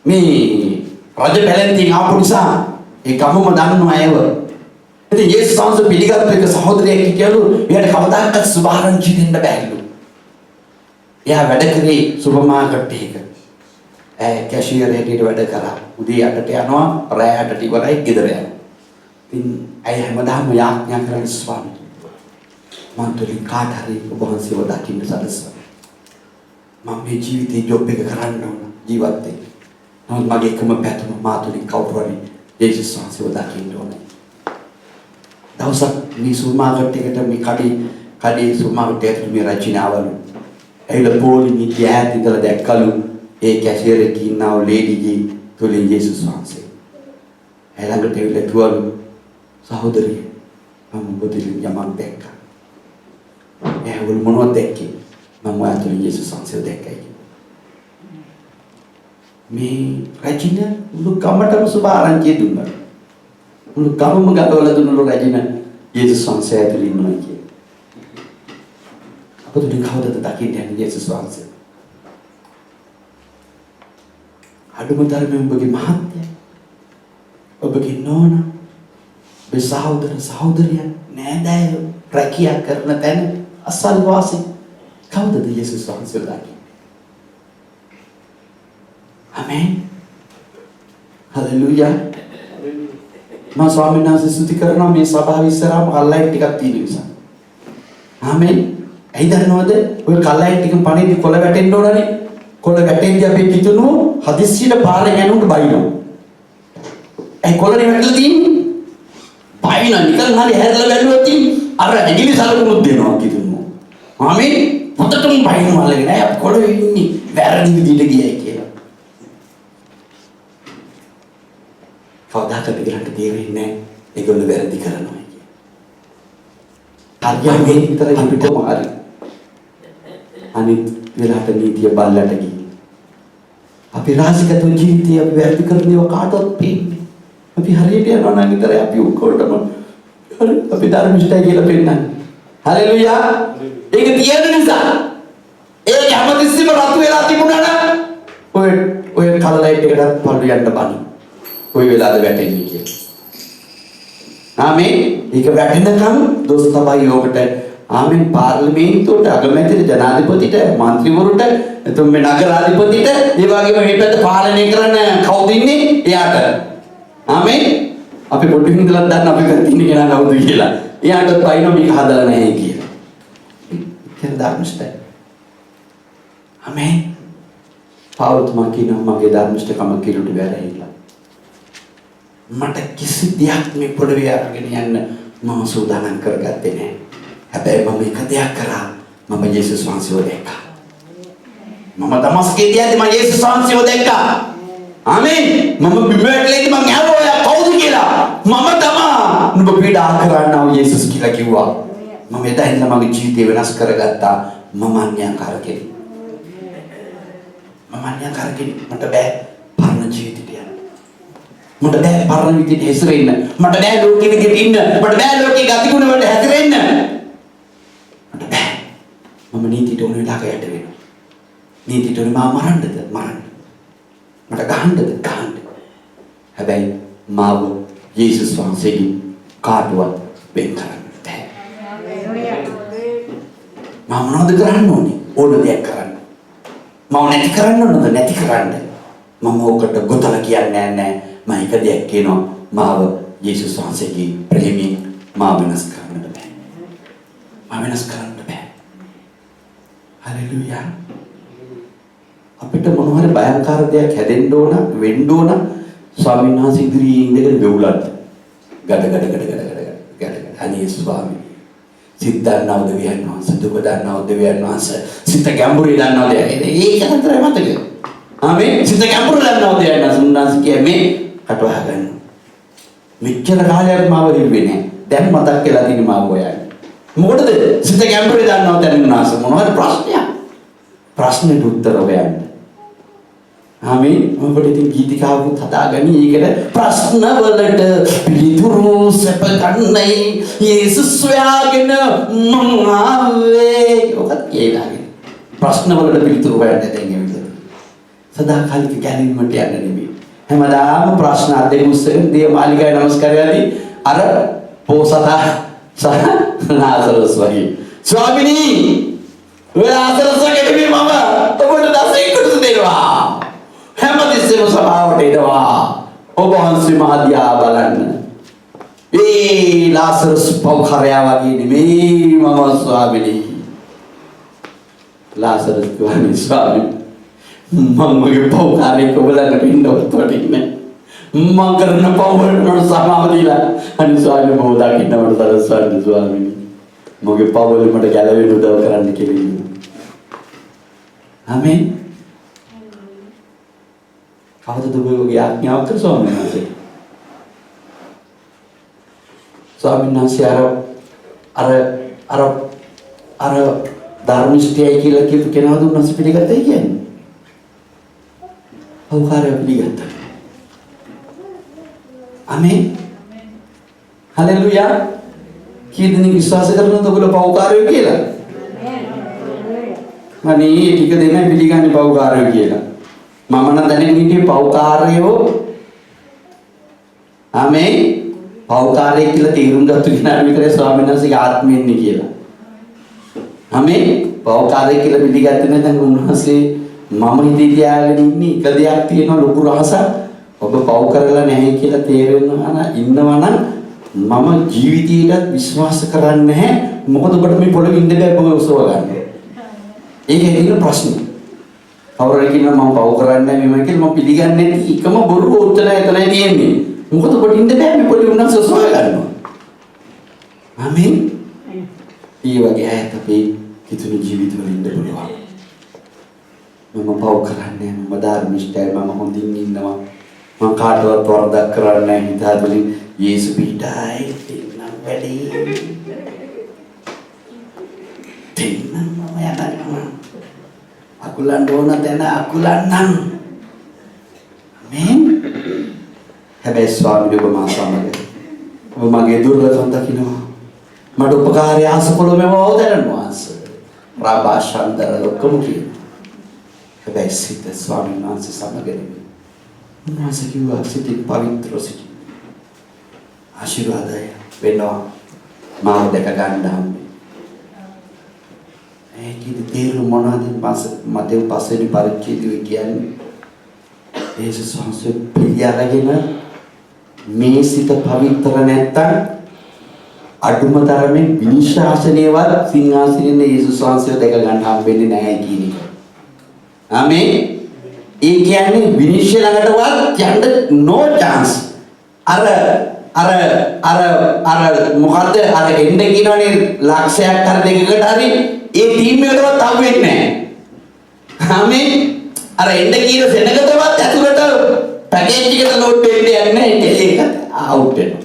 මේ රජ පැලැන්තින් ආපු නිසා ඒ ගමම දන්නවා ඒව. ඉතින් යේසුස් වහන්සේ පිළිගත්තු එක සහෝදරයෙක් කියලු එයාට කවදාකවත් සුභාරංචි දෙන්න බැහැලු. එයා වැඩ කරේ සුපර් මාකට් එකක. කැෂියර් හැටියට වැඩ කරා. උදේ 8ට යනවා රෑ 8ට ඉවරයි ගෙදර යනවා. ඉතින් අය හැමදාම යාඥා කරන ස්වාමී මම තුලින් කාට හරි ඔබ වහන්සේව දකින්න සැලසුවා. මම මේ ජීවිතේ ජොබ් එක කරන්න ඕන ජීවත් වෙන්න. නමුත් මගේ එකම පැතුම මා තුලින් කවුරු හරි යේසුස් වහන්සේව දකින්න ඕනේ. දවසක් මේ සුපර් මාකට් එකට මේ කඩේ සුපර් මාකට් එකට මේ රචිනාවලු. ඇවිල්ලා පොලිමේ ඈත ඉඳලා දැක්කලු ඒ කැෂියර් එකේ ඉන්නව ලේඩිගේ තුලින් යේසුස් වහන්සේ. ළඟට ඇවිල්ලා කිව්වලු සහෝදරිය මම ඔබ තුලින් යමක් දැක්කා. එයාවලු මොනවද දැක්කේ? මම ඔයා තුලින් යේසුස් වහන්සේව දැක්කයි. මේ රචින මුළු ගමටම සුභාරංචිය දුන්නා. මුළු ගමම ගලවලා දුන්නලු රචින යේසුස් වහන්සේ ඇතුළේ ඉන්නවා කියලා. අපිට කවදද දකින්න යන්නේ යේසුස් වහන්සේ? අඩුම තරමේ ඔබගේ මහත්ය ඔබගේ නෝනා ඔබේ සහෝදර සහෝදරියන් නෑදෑයෝ රැකියා කරන තැන අසල්වාසී කවුදද යේසුස් වහන්සේ දකින්නේ? ආමේන්. හලෙලූයා. මම ස්වාමීන් වහන්සේ ස්තුති කරනවා මේ සභාව ඉස්සරහම කල්ලයිට් ටිකක් තියෙන නිසා. ආමේන්. ඇයි දන්නවද? ඔය කල්ලයිට් ටික පණිවිඩ කොළ වැටෙන්න ඕනනේ. කොළ වැටෙන්දී අපි කිතුණු හදිස්සියට පාරේ යනකොට බයිනවා. ඒ කොළනේ වැටලා තියෙන්නේ. බයිනා නිකන් හරි හැදලා බැලුවොත් අර ඇඟිලි සලකුණුත් දෙනවා කිතුණු. ආමේන්. පොතටම බයිනවා වලගෙන අය කොළ වෙන්නේ වැරදි විදිහට ගියයි කියලා. කවදාකද ඒගොල්ලන්ට තේරෙන්නේ නැහැ ඒගොල්ලෝ වැරදි කරනවා කියලා. හරියම විතර අපිටම හරි. අනිත් වෙලාවට නීතිය බල්ලට ගිහින් අපි රාජිකතු ජීවිතය අපි වැරදි කරන ඒවා කාටවත් පේන්නේ. අපි හරියට යනවා නම් විතරයි අපි ඔක්කොටම හරි අපි ධර්මිෂ්ඨයි කියලා පෙන්නන්නේ. හලෙලුයා. ඒක තියෙන නිසා ඒක හැමතිස්සෙම රතු වෙලා තිබුණා නම් ඔය කලර් ලයිට් එකකට පල්ලු යන්න බෑ. කොයි වෙලාවද වැටෙන්නේ කියලා. ආමේන්. ඒක වැටෙනකම් දොස් තමයි යෝකට ආමෙන් පාර්ලිමේන්තුවට අගමැතිට ජනාධිපතිට മന്ത്രിවරුන්ට එතකොට මේ නගරාධිපතිට ඒ වගේම මේ පැත්ත පාලනය කරන කවුද ඉන්නේ එයාට ආමෙන් අපි පොඩ්ඩකින් ඉඳලා දන්න අපි පැත්තේ ඉන්නේ කෙනා කවුද කියලා එයාට පයින් මේක හදලා නැහැ කියලා කියන ධර්මස්තය ආමෙන් පෞල්තුමා කියනවා මගේ ධර්මස්තකම කිලුට වැරහිලා මට කිසි දෙයක් මේ පොළවේ අරගෙන යන්න මම සූදානම් කරගත්තේ නැහැ හැබැයි මම එක දෙයක් කරා මම යේසුස් වහන්සේව දැක්කා මම දමස්කේදී මම යේසුස් වහන්සේව දැක්කා ආමෙන් මම බිබලෙදී මම යවෝයා කවුද කියලා මම තමා නුඹ පීඩා කරන්නව යේසුස් කියලා කිව්වා මම එදා ඉඳලා මගේ ජීවිතය වෙනස් කරගත්තා මම අන්‍යකාර කෙනෙක් මට බෑ පරණ ජීවිතයට යන්න මට බෑ පරණ විදිහට හැසිරෙන්න මට බෑ ලෝකෙ විදිහට ඉන්න මට බෑ ලෝකේ ගතිගුණ වලට හැසිරෙන්න මම නීතියට ඕන වෙලාවක යට වෙනවා. නීතියට ඕන මාව මරන්නද? මරන්න. මට ගහන්නද? ගහන්න. හැබැයි මාව යේසුස් වහන්සේගෙන් කාටවත් වෙන් කරන්න බෑ. මම මොනවද කරන්න ඕනේ? ඕන දෙයක් කරන්න. මම නැති කරන්න ඕනද? නැති කරන්න. මම ඕකට ගොතලා කියන්නේ නැහැ. මම එක දෙයක් කියනවා. මාව යේසුස් වහන්සේගේ ප්‍රේමයෙන් මාව වෙනස් කරන්න බෑ. මාව වෙනස් කරන්න බෑ. හලෙලුයා අපිට මොන හරි භයංකාර දෙයක් හැදෙන්න ඕන වෙන්න ඕන ස්වාමීන් වහන්සේ ඉදිරියේ ඉඳගෙන වෙවුලන්න ගඩ අනේ ස්වාමී සිත දන්නවද වියන්වහන්ස දුක දන්නවද වියන්වහන්ස සිත ගැඹුරේ දන්නවද ඒක අතරේ මතක ආමේ සිත ගැඹුර දන්නවද වියන්වහන්ස උන්වහන්ස කියන්නේ කටවහ ගන්න මෙච්චර කාලයක් මාව හිරුවේ නෑ දැන් මතක් වෙලා තියෙන මාව හොයන්නේ මොකටද සිත ගැඹුරේ දන්නව දැනුනාස මොනවද ප්‍රශ්නෙට උත්තර හොයන්න ආමේ මොකද ඉතින් ගීතිකාවුත් හදාගනි ඒකට ප්‍රශ්න වලට පිළිතුරු සැප ගන්නයි යේසුස් ව්‍යාගෙන මම ආවේ ඔකත් කියලාගෙන ප්‍රශ්න වලට පිළිතුරු හොයන්න දැන් එන්නේ සදාකාලික ගැනීමට යන්න නෙමෙයි හැමදාම ප්‍රශ්න අධ්‍යය උස්සගෙන දිය මාලිගාවේ නමස්කාරයදී අර පොසතා ලාසරස් වගේ ස්වාමිනී ඔය ලාසරස් වගේ නෙමෙයි මම ඔබට දසෙන් කුරුස දෙනවා හැමතිස්සෙම සභාවට එනවා ඔබ වහන්සේ මහදියා බලන්න ඒ ලාසරස් පව්කරයා වගේ නෙමෙයි මම ස්වාමිනී ලාසරස් කියන්නේ ස්වාමිනී මම මගේ පව්කාරයෙක් ඔබලට පින්නවත් වටින්නේ මම කරන පවවලට සමාව දීලා අනිත් ස්වාමීන් වහන්සේ දකින්නවට සරස්වන්නේ ස්වාමීනි මගේ පවවල මට ගැලවෙන්න උදව් කරන්න කියලා. ආමේන්. කවදද ඔබගේ ආඥාවක් කර ස්වාමීන් වහන්සේ? ස්වාමීන් වහන්සේ අර ධර්මිෂ්ඨයයි කියලා කියපු කෙනාද උන්වහන්සේ පිළිගත්තයි කියන්නේ? අවකාරය පිළිගත්තා. ආමේන්. හලෙලුයා. කීදෙනෙක් විශ්වාස කරනවද ඔයගොල්ලෝ පව්කාරයෝ කියලා? අනේ ටික දෙනා පිළිගන්නේ පව්කාරයෝ කියලා. මම නම් දැනගෙන හිටියේ පව්කාරයෝ ආමේන්. පව්කාරයෙක් කියලා තීරුම් ගත්ත කෙනා විතරයි ස්වාමීන් වහන්සේගේ ආත්මෙ ඉන්නේ කියලා. ආමේන්. පව්කාරයෙක් කියලා පිළිගත්තේ නැත්නම් උන්වහන්සේ මම ඉඳී තියාගෙන ඉන්නේ එක දෙයක් තියෙනවා ලොකු රහසක්. ඔබ පව් කරලා නැහැ කියලා තේරෙනවා ඉන්නවා නම් මම ජීවිතේට විශ්වාස කරන්නේ නැහැ මොකද ඔබට මේ පොළොවේ ඉන්න බෑ ඔබ උසව ගන්න. ඒකේ තියෙන ප්‍රශ්නේ. කවුරුහරි කියනවා මම පව් කරන්නේ නැහැ මම කියලා මම පිළිගන්නේ නැති එකම බොරු උත්තර එතනයි තියෙන්නේ. මොකද ඔබට ඉන්න බෑ මේ පොළොවේ උනස් උසව ගන්නවා. ආමේන්. ඒ වගේ අයත් අපේ කිතුණු ජීවිතවල ඉන්න පුළුවන්. මම පව් කරන්නේ මම ධර්මිෂ්ඨයි මම හොඳින් ඉන්නවා. මම කාටවත් වරදක් කරන්නේ නැහැ හිතාතුලින් යේසු පිටයි තින්නම් වැඩි තින්නම් මම යනවා අකුලන් ඕන දැන අකුලන්නම් ආමේන් හැබැයි ස්වාමීන් ඔබ මා සමග. ඔබ මගේ දුර්වලකම් දකිනවා. මට උපකාරය ආසකොළ මෙව අවදරන වහන්සේ. රාබාෂන්දර ඔක්කොම කියනවා. හැබැයි සිත ස්වාමීන් වහන්සේ සමග නෙමෙයි. උන්වහන්සේ කිව්වා සිතින් පවිත්‍ර සිටි. ආශිර්වාදය වෙනවා මාව දැක ගන්න හම්බෙන්නේ. ඒකේ තේරුම මොනවද? මතේ පස්වෙනි පරිච්ඡේදයේ කියන්නේ යේසුස් වහන්සේ පිළිඅරගෙන මේ සිත පවිත්‍ර නැත්තම් අඩුම තරමේ විනිශ්චාසනයවත් සිංහාසනයේ යේසුස් වහන්සේව දැක ගන්න හම්බෙන්නේ නැහැ කියන එක. ආමේන්. ඒ කියන්නේ විනිශ්චය ළඟටවත් යන්න no chance. අර මොකද්ද අර එන්න කියනවනේ ලක්ෂයක් හර දෙකකට හරි ඒ ටීම් එකටවත් අවු වෙන්නේ නැහැ. ආමේන්. අර එන්න කියන සෙනගටවත් ඇතුළට පැකේජ් එකට ලෝඩ් වෙන්නේ නැහැ. ඒක අවුට් වෙනවා.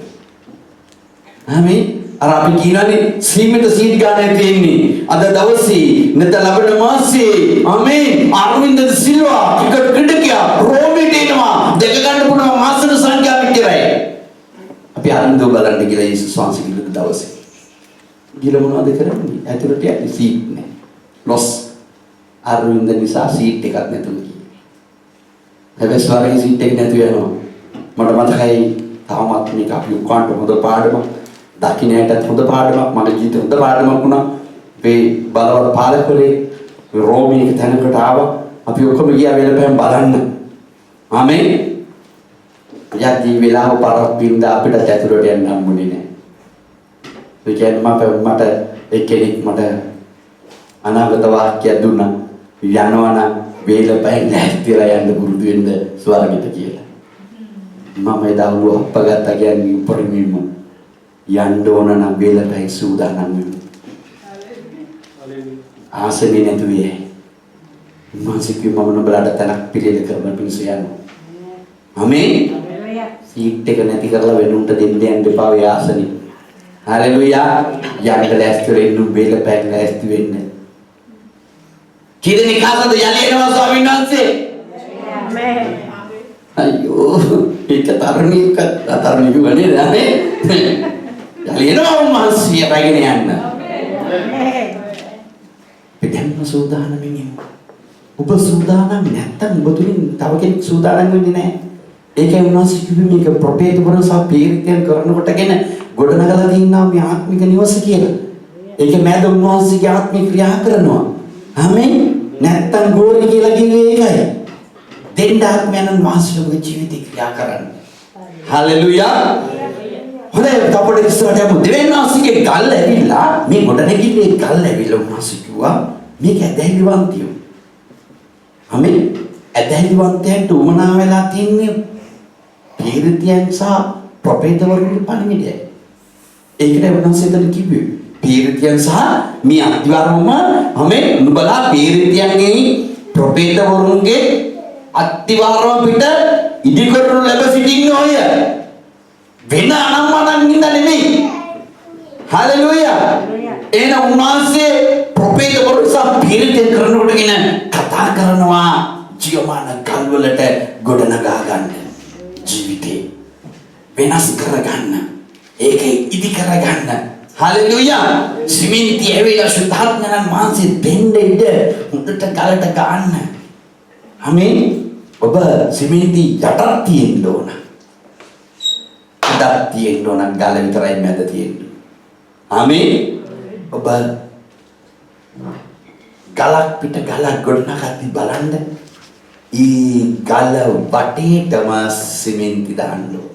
ආමේන්. අර අපි කියනනේ සීමිත සීට් ගන්න තියෙන්නේ. අද දවසේ නැත ලබන මාසේ ආමේන්. අරවින්ද සිල්වා ටිකට් ක්‍රීඩකයා රෝමීට එනවා. දෙක ගන්න පුළුවන් මාසන සංඛ්‍යාව විතරයි. අපි අරන්දෝ බලන්න කියලා යේසුස් වහන්සේ කිව්ව දවසේ. ගිහලා මොනවද කරන්නේ? ඇතුළට යන්නේ සීට් නැහැ. ලොස්. අරවින්ද නිසා සීට් එකක් නැතුව ගියේ. හැබැයි ස්වර්ගයේ සීට් එක නැතුව යනවා. මට මතකයි තාමත් මේක අපි උකාන්ට හොඳ පාඩමක්. දකින්නටත් හොඳ පාඩමක්. මගේ ජීවිතේ හොඳ පාඩමක් වුණා. මේ බලවත් පාලකවරේ රෝමී තැනකට ආවා. අපි ඔක්කොම ගියා වෙලපෑම් බලන්න. ආමේන්. යද්දී වෙලාව පාරක් බින්ද අපිට ඇතුළට යන්න හම්බුනේ නැහැ. ඒ කියන්නේ මට එක්කෙනෙක් මට අනාගත වාක්‍යයක් දුන්නා. යනවා නම් වේලපෑම් නැතිලා යන්න පුරුදු වෙන්න ස්වර්ගෙට කියලා. මම එදා උව අපගත්තා කියන්නේ උපරිමයෙන්ම යන්න ඕන නම් වේලපෑම් සූදානම් වෙන්න. ආසනේ නැතුවේ. මාසික මම නුඹලාට තනක් පිළිල කරන්න පිණිස යනවා. ආමේන්. සීට් එක නැති කරලා වෙනුන්ට දෙන්න යන්න එපා ඔය ආසනේ. හalleluya. යන්න ලෑස්ති වෙන්න වේලපෑම් ලෑස්ති වෙන්න. කිරණි කාසද යලේනවා ස්වාමීන් වහන්සේ. ආමේන්. අයියෝ ඒක තරණික වනේ නෑ. යලේනවා උන්වහන්සේ රැගෙන යන්න. ආමේන්. පිටන්න සූදානම්ින් ඉන්න. ඔබ සූදානම් නැත්තම් ඔබ තුලින් තව කෙනෙක් සූදානම් වෙන්නේ නැහැ. ඒකයි උන්වහන්සේ කිව්වේ මේක ප්‍රොපේතවරු සහ පීරිතයන් කරනකොටගෙන ගොඩනගලා තියෙනවා මේ ආත්මික නිවස කියලා. ඒක මෑද උන්වහන්සේගේ ආත්මික ක්‍රියා කරනවා. ආමේන්. නැත්තම් ගෝරි කියලා කිව්වේ ඒකයි. දෙන්න ආත්මයන් වහන්සේගේ ජීවිතේ ක්‍රියා කරන්නේ. හalleluya. හොඳයි අපේ ඉස්සරහට යමු. දෙවියන්වහන්සේගේ ගල් ඇවිල්ලා මේ ගොඩනැගිල්ලේ ගල් ඇවිල්ලා උන්වහන්සේ කිව්වා මේක ඇදහිලිවන්තිය. ආමේන්. ඇදහිලිවන්තයන්ට උමනා වෙලා තින්නේ පීරිතයන් සහ ප්‍රොපේතවරුන්ගේ පණිවිඩයයි. ඒකට උන්වහන්සේ කිව්වේ පීරිතයන් සහ මේ අත්විවරම ආමේන් නුඹලා පීරිතයන්ගේ ප්‍රොපේතවරුන්ගේ අත්විවරම පිට ඉදිකරනු ලැබ සිටින්න ඕය. වෙන අනම්මනන් නින්ද නෙමෙයි. හalleluya. එන උන්වහන්සේ ප්‍රොපේතවරු සහ පීරිතයන් කරනකොටගෙන කතා කරනවා ජීවමාන කල්වලට ගොඩනගා ගන්න ජීවිතේ වෙනස් කරගන්න ඒක ඉදි කරගන්න. හalleluya. සිමෙන්ති ඇවිල්ලා සුද්ධාත්මයන් වහන්සේ දෙන්න ඉඩ හොඳට ගලට ගන්න. ආමේන්. ඔබ සිමෙන්ති යටත් තියෙන්න ඕන. යටත් තියෙන්න ඕන ගල විතරයි මැද තියෙන්නේ. ආමේන්. ඔබ ගලක් පිට ගලක් ගොඩනගද්දි බලන්න ඊ ගල වටේටම සිමෙන්ති දාන්න ඕන.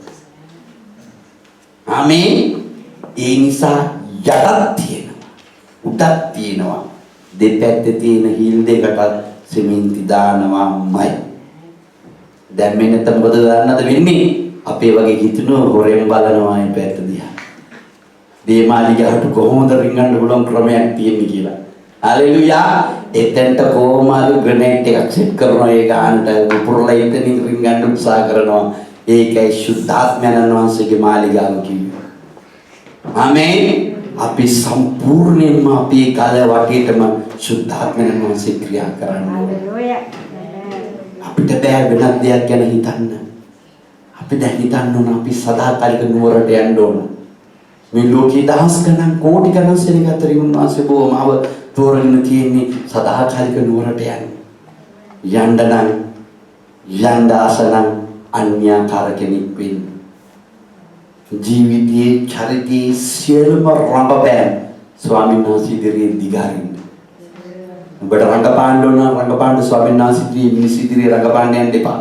ආමේන්. ඒ නිසා යටත් තියෙනවා උඩත් තියෙනවා දෙපැත්තේ තියෙන හිල් දෙකටත් සිමෙන්ති දානවාමයි. දැන් මෙන්න මොකද දාන්නද වෙන්නේ? අපේ වගේ හිතනෝ හොරෙන් බලනවා මේ පැත්ත දිහා. දේමාලිගහට කොහොමද රින්ගන්න පුළුවන් ක්‍රමයක් තියෙන්නේ කියලා. හalleluya. එතෙන්ට කොහොමද ග්‍රනේඩ් එකක් සෙට් කරනවා ඒ ගන්නට පුරලා එතනින් රින්ගන්න උත්සාහ කරනවා. ඒකයි සුද්ධාත්මයන් වහන්සේගේ මාලිගාව කිව්වේ. ආමේන්. අපි සම්පූර්ණයෙන්ම අපේ කාලය වටේටම සුද්ධාත්මයන් වහන්සේ ක්‍රියා කරන්න ඕනේ. අපිට බෑ වෙනත් දෙයක් ගැන හිතන්න. අපි දැන් හිතන්න ඕන අපි සදාකාලික නුවරට යන්න ඕන. මේ ලෝකේ දහස් ගණන් කෝටි ගණන් සෙනග අතරින් උන්වහන්සේ බොහොමව තෝරගෙන තියෙන්නේ සදාකාලික නුවරට යන්න. යන්න නම් යන්න ආසනම් අන්‍යාකාර කෙනෙක් වෙන්න. ජීවිතයේ චරිතයේ සියලුම රඟපෑම් ස්වාමීන් වහන්සේ ඉදිරියේ දිගාරින්න. ඔබට රඟපාන්න ඕන රඟපාන්න ස්වාමීන් වහන්සේ ඉදිරියේ මිනිස් ඉදිරියේ රඟපාන්න යන්න එපා.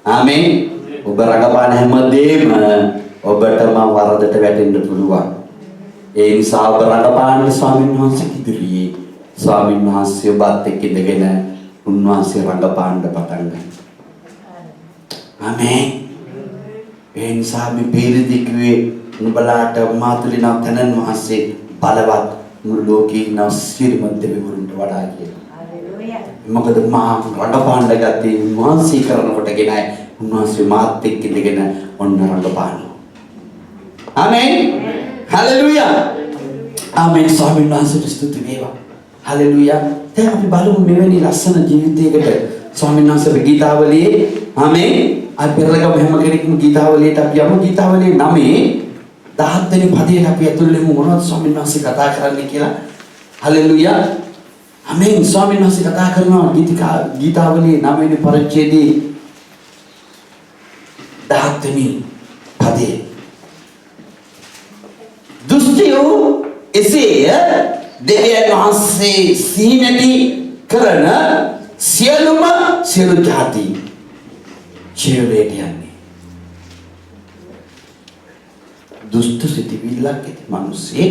ආමේන්. ඔබ රඟපාන හැමදේම ඔබටම වරදට වැටෙන්න පුළුවන්. ඒ නිසා ඔබ රඟපාන්න ස්වාමීන් වහන්සේ ඉදිරියේ ස්වාමීන් වහන්සේ ඔබත් එක්ක ඉඳගෙන උන්වහන්සේ රඟපාන්න පටන් ගන්න. ආමේන්. ඒ නිසා මේ පෙරදිගුවේ නුඹලාට මාතුලින තනන් වහන්සේ බලවත් මුළු ලෝකේ ඉන්න සියලුම දෙවිවරුන්ට වඩා කියලා. හalleluya. මොකද මා රඟපාන්න ගත්තේ උන්වහන්සේ කරනකොටගෙනයි උන්වහන්සේ මාත් එක්ක ඉඳගෙන ඔන්න රඟපානවා. ආමේන්. හalleluya. ආමේන්. ස්වාමීන් වහන්සේට ස්තුති වේවා. හalleluya. දැන් අපි බලමු මෙවැනි ලස්සන ජීවිතයකට ස්වාමීන් වහන්සේගේ ගීතාවලියේ ආමේන්. අපි පෙරලගම හැම කෙනෙක්ම ගීතාවලියට අපි යමු. ගීතාවලියේ 9 17 වෙනි පදයට අපි ඇතුල් වෙමු. මොනවද ස්වාමීන් වහන්සේ කතා කරන්නේ කියලා. හalleluya. ආමේන්. ස්වාමීන් වහන්සේ කතා කරනවා ගීතාවලියේ 9 වෙනි පරිච්ඡේදයේ 17 වෙනි පදයේ. දුෂ්ටයෝ එසේ දෙවියන් වහන්සේ සිහිනටි කරන සියලු ජාති ජීවයට යන්නේ. දුෂ්ට සිතිවිල්ලක් ඇති මිනිස්සේ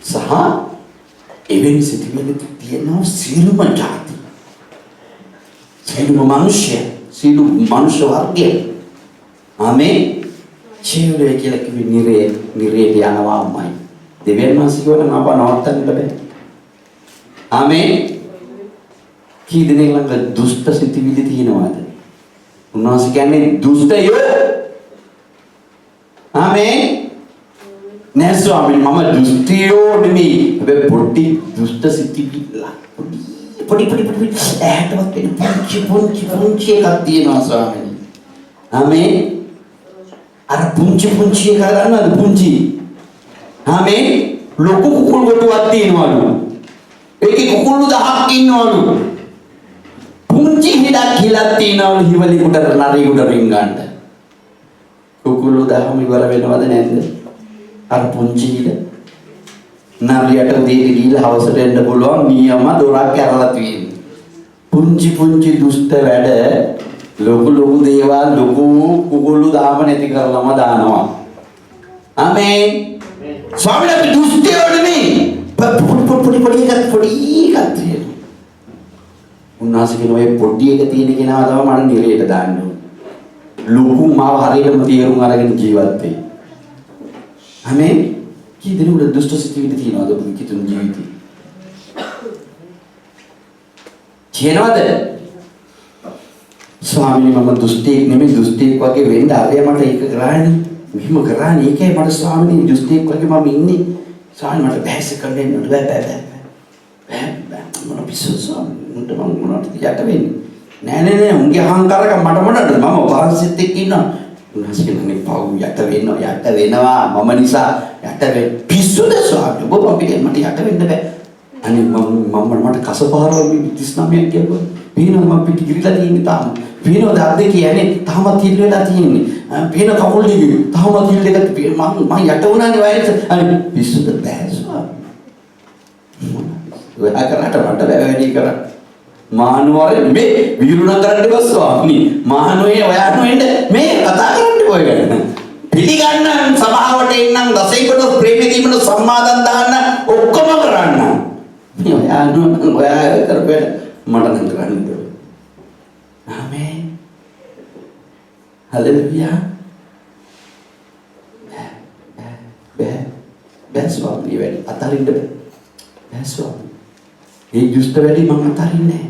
සහ එවැනි සිතිවිල්ලක් තියෙන සියලුම ජාති සියලුම මනුෂ්‍ය වර්ගය ආමේන්. ජීවය කියලා කිව්වේ නිරේට යනවාමයි. දෙවියන් වහන්සේ කියවන අප නවත්තන්න බෑ. ආමේන්. කී දෙනෙක් ළඟ දුෂ්ට සිතිවිලි තියෙනවද? උන්වහන්සේ කියන්නේ දුෂ්ටයෝ. ආමේන්. නෑ ස්වාමීනි මම දුෂ්ටයෝ නෙමෙයි. හැබැයි පොඩි දුෂ්ට සිතිවිල්ල. පොඩි ඇහැටවත් වෙන පුංචි එකක් තියෙනවා ස්වාමීනි. ආමේන්. අර පුංචි එක ගන්නවද පුංචි? ආමේන්. ලොකු කුකුල් කොටුවක් තියෙනවලු. ඒකේ කුකුල්ලු 1000ක් ඉන්නවලු. පුංචි හිඩක් කියලා තියෙනවලු හිවලෙකුට නරියෙකුට රින් ගන්න. කුකුල්ලු 1000ම ඉවර වෙනවද නැද්ද? අර පුංචි හිඩ. නරියට උදේට ගිහලා හවසට එන්න පුළුවන් නියම දොරක් ඇරලා තියෙන්නේ. පුංචි දුෂ්ට වැඩ ලොකු දේවල් ලොකු කුකුල්ලු 1000ම නැති කරලම දානවා. ආමේන්. ස්වාමීන් වහන්සේ දුෂ්ටයෝ නෙමෙයි. පොඩි එකක් තියෙනවා. උන්වහන්සේ කියන ඔය පොඩි එක තියෙන කෙනා තමයි මම නිරේට දාන්න ඕනේ. ලොකු මාව හරියටම තීරුම් අරගෙන ජීවත් වෙයි. ආමේන්. කී දෙනෙකුට දුෂ්ට සිතිවිලි තියෙනවද ඔබ කිතුන් ජීවිතේ? කියනවද? ස්වාමීනි මම දුෂ්ටෙක් නෙමෙයි දුෂ්ටෙක් වගේ වෙන්න ආවේ මට ඒක කරානේ. මෙහෙම කරානේ ඒකයි මට ස්වාමීනි දුෂ්ටෙක් වගේ මම ඉන්නේ. ස්වාමීනි මට බැහැ කරන්න බෑ. මොන පිස්සුසම් උන්ට මම මොනවද යට වෙන්නේ? නෑ උන්ගේ අහංකාරක මට මොනවද මම වහන්සේත් එක්ක ඉන්නවා. උන්වහන්සේ කියන්නේ පව් යට වෙනවා මම නිසා යට වෙන්න පිස්සුද ස්වාමීනි ඔබ අපිට මට යට වෙන්න බෑ. අනේ මට කසපාරවල් 39ක් කියපුවා. පේනවා මම පිටි ගිරිලා තියෙන්නේ තාම. පේනවා දාත් දෙක කියන්නේ තාමත් හිල් වෙලා තියෙන්නේ. පේන කකුල් දෙක තාමත් හිල් දෙක මම යට වුණානේ වයස. අනේ පිස්සුද බෑ ස්වාමීනි. ඔය කරාට මට බෑ වැඩි කරා. මානුවරේ මේ විරුණ කරන්න බෑ ස්වාමීනි. මානුවේ ඔයාට වෙන්න මේ කතා කරන්න ඔය ගැන. පිළිගන්න සභාවට එන්නම් දසයිකට ප්‍රේම දීමන සම්මාදන් දාන්න ඔක්කොම කරන්න. මේ ඔයා කරපේ මට නම් කරන්න බෑ. ආමේන්. හalleluya. බෑ ස්වාමීනි වැඩි අතරින්ද බෑ ස්වාමීනි. ඒ දුෂ්ට වැඩි මම අතරින්නේ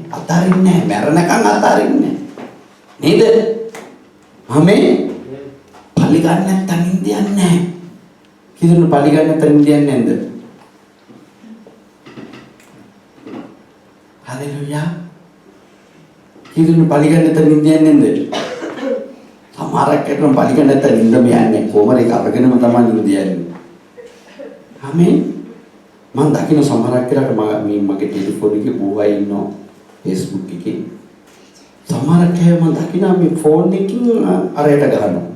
නැහැ. මැරණකම් අතරින්නේ නේද? ආමේන්. පලි ගන්න නැත්නම් ඉන්දියන්නේ නැහැ. කිදුන පලි ගන්න නැත්නම් ඉන්දියන්නේ නැන්ද? හalleluya. කිදුන පලි ගන්න නැත්නම් ඉන්දියන්නේ නැන්ද? සමහරක් කරන බලික නැත්නම් නින්දම යන්නේ කොමරේ අරගෙනම තමයි නින්ද යන්නේ. ආමේන්. මම දකින්න සමහරක් කරාට මගේ ටෙලිෆෝන් එකේ බෝවයි ඉන්නවා Facebook එකේ. සමහරක් අය මම දකින්න මේ ෆෝන් එකකින් අරයට ගහනවා.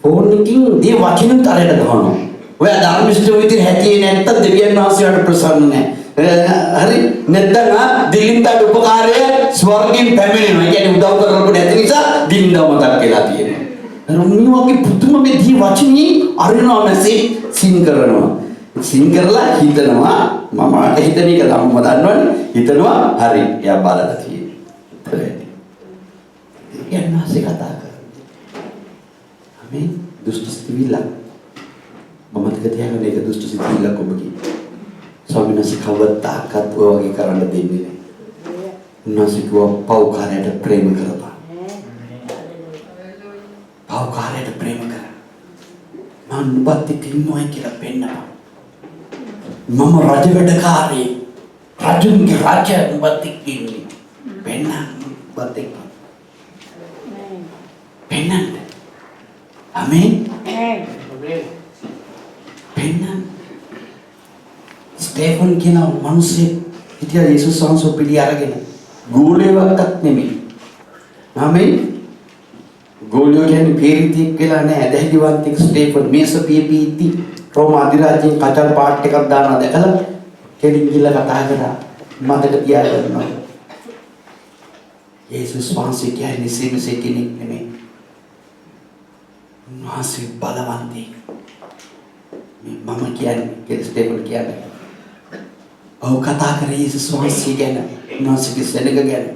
ෆෝන් එකකින් දී වචනෙත් අරයට ගහනවා. ඔය ධර්මිෂ්ඨ විදිහට හැටියේ නැත්තම් දෙවියන් වහන්සේට ප්‍රසන්න නැහැ. හරි නැත්නම් දිලින්දට උපකාරය ස්වර්ගයෙන් පැමිණෙනවා. ඒ කියන්නේ උදව් කරනකොට නැති නිසා දිලින්දව මතක් වෙලා තියෙනවා. රොමියෝගේ පුදුම මේ දී වචනේ අරිනවා නැසී සින් කරනවා. සින් කරලා හිතනවා මම හිතන එක තමයි දන්නවනේ. හිතනවා හරි එයා බලලා තියෙනවා. දෙවියන් වහන්සේ කතා කරනවා. ආමේන්. දුෂ්ට සිතිවිල්ල මම මතක තියාගන්න ඒක දුෂ්ට සිතිවිල්ලක් ඔබ කිව්වා. ස්වාමීන් වහන්සේ කවදාකවත් ඔය වගේ කරන්න දෙන්නේ නැහැ. උන්වහන්සේ කිව්වා පව්කාරයට ප්‍රේම කරපන්. පව්කාරයට ප්‍රේම කර. මම නුඹත් එක්ක ඉන්නවා කියලා පෙන්නනවා. මම රජ වැඩකාරී. රජුන්ගේ රාජ්‍ය නුඹත් එක්ක ඉන්නේ. පෙන්නන්න නුඹත් එක්ක. පෙන්නන්න. ආමේන්. පෙන්නන්න. ස්ටේෆන් කියන මිනිස්සේ හිටියා යේසුස් වහන්සේ පිළි අරගෙන ගෝලියවක්වත් නෙමෙයි. ආමේන්. ගෝලියෝ කියන්නේ පීරිතික් කියලා නෑ ඇදහිලිවන්තෙක් ස්ටේෆන් මේස පීපීති රෝම අධිරාජ්‍යයෙන් කචල් පාට් එකක් දානවා දැකලා කෙලින් ගිහලා කතා කරා මතක තියාගන්නවා. යේසුස් වහන්සේ කියන්නේ සීමසේ කෙනෙක් නෙමෙයි. උන්වහන්සේ බලවන්තයෙක්. මම කියන්නේ ස්ටේෆන් කියන්නේ ඔව් කතා කරේ යේසුස් වහන්සේ ගැන උන්වහන්සේගේ සෙනග ගැන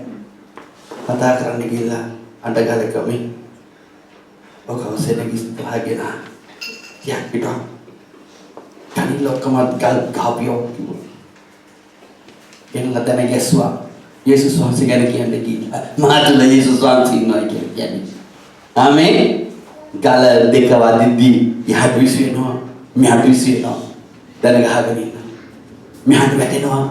කතා කරන්න ගිහලා අඬගල කමේ ඔක සෙනග ඉස්සරහගෙන යක් පිටා තනි ලොක්කමත් ගල් ගාපියෝ එන්නලා දැන ගැස්සුවා යේසුස් වහන්සේ ගැන කියන්නේ කීලා මාතුල යේසුස් වහන්සේ ඉන්නවා කියන්නේ ආමේන් ගල දෙක වදිද්දී යහට විශ්වෙනවා මෙහාට විශ්වෙනවා දැන ගහගෙන ඉන්න මෙහාට වැටෙනවා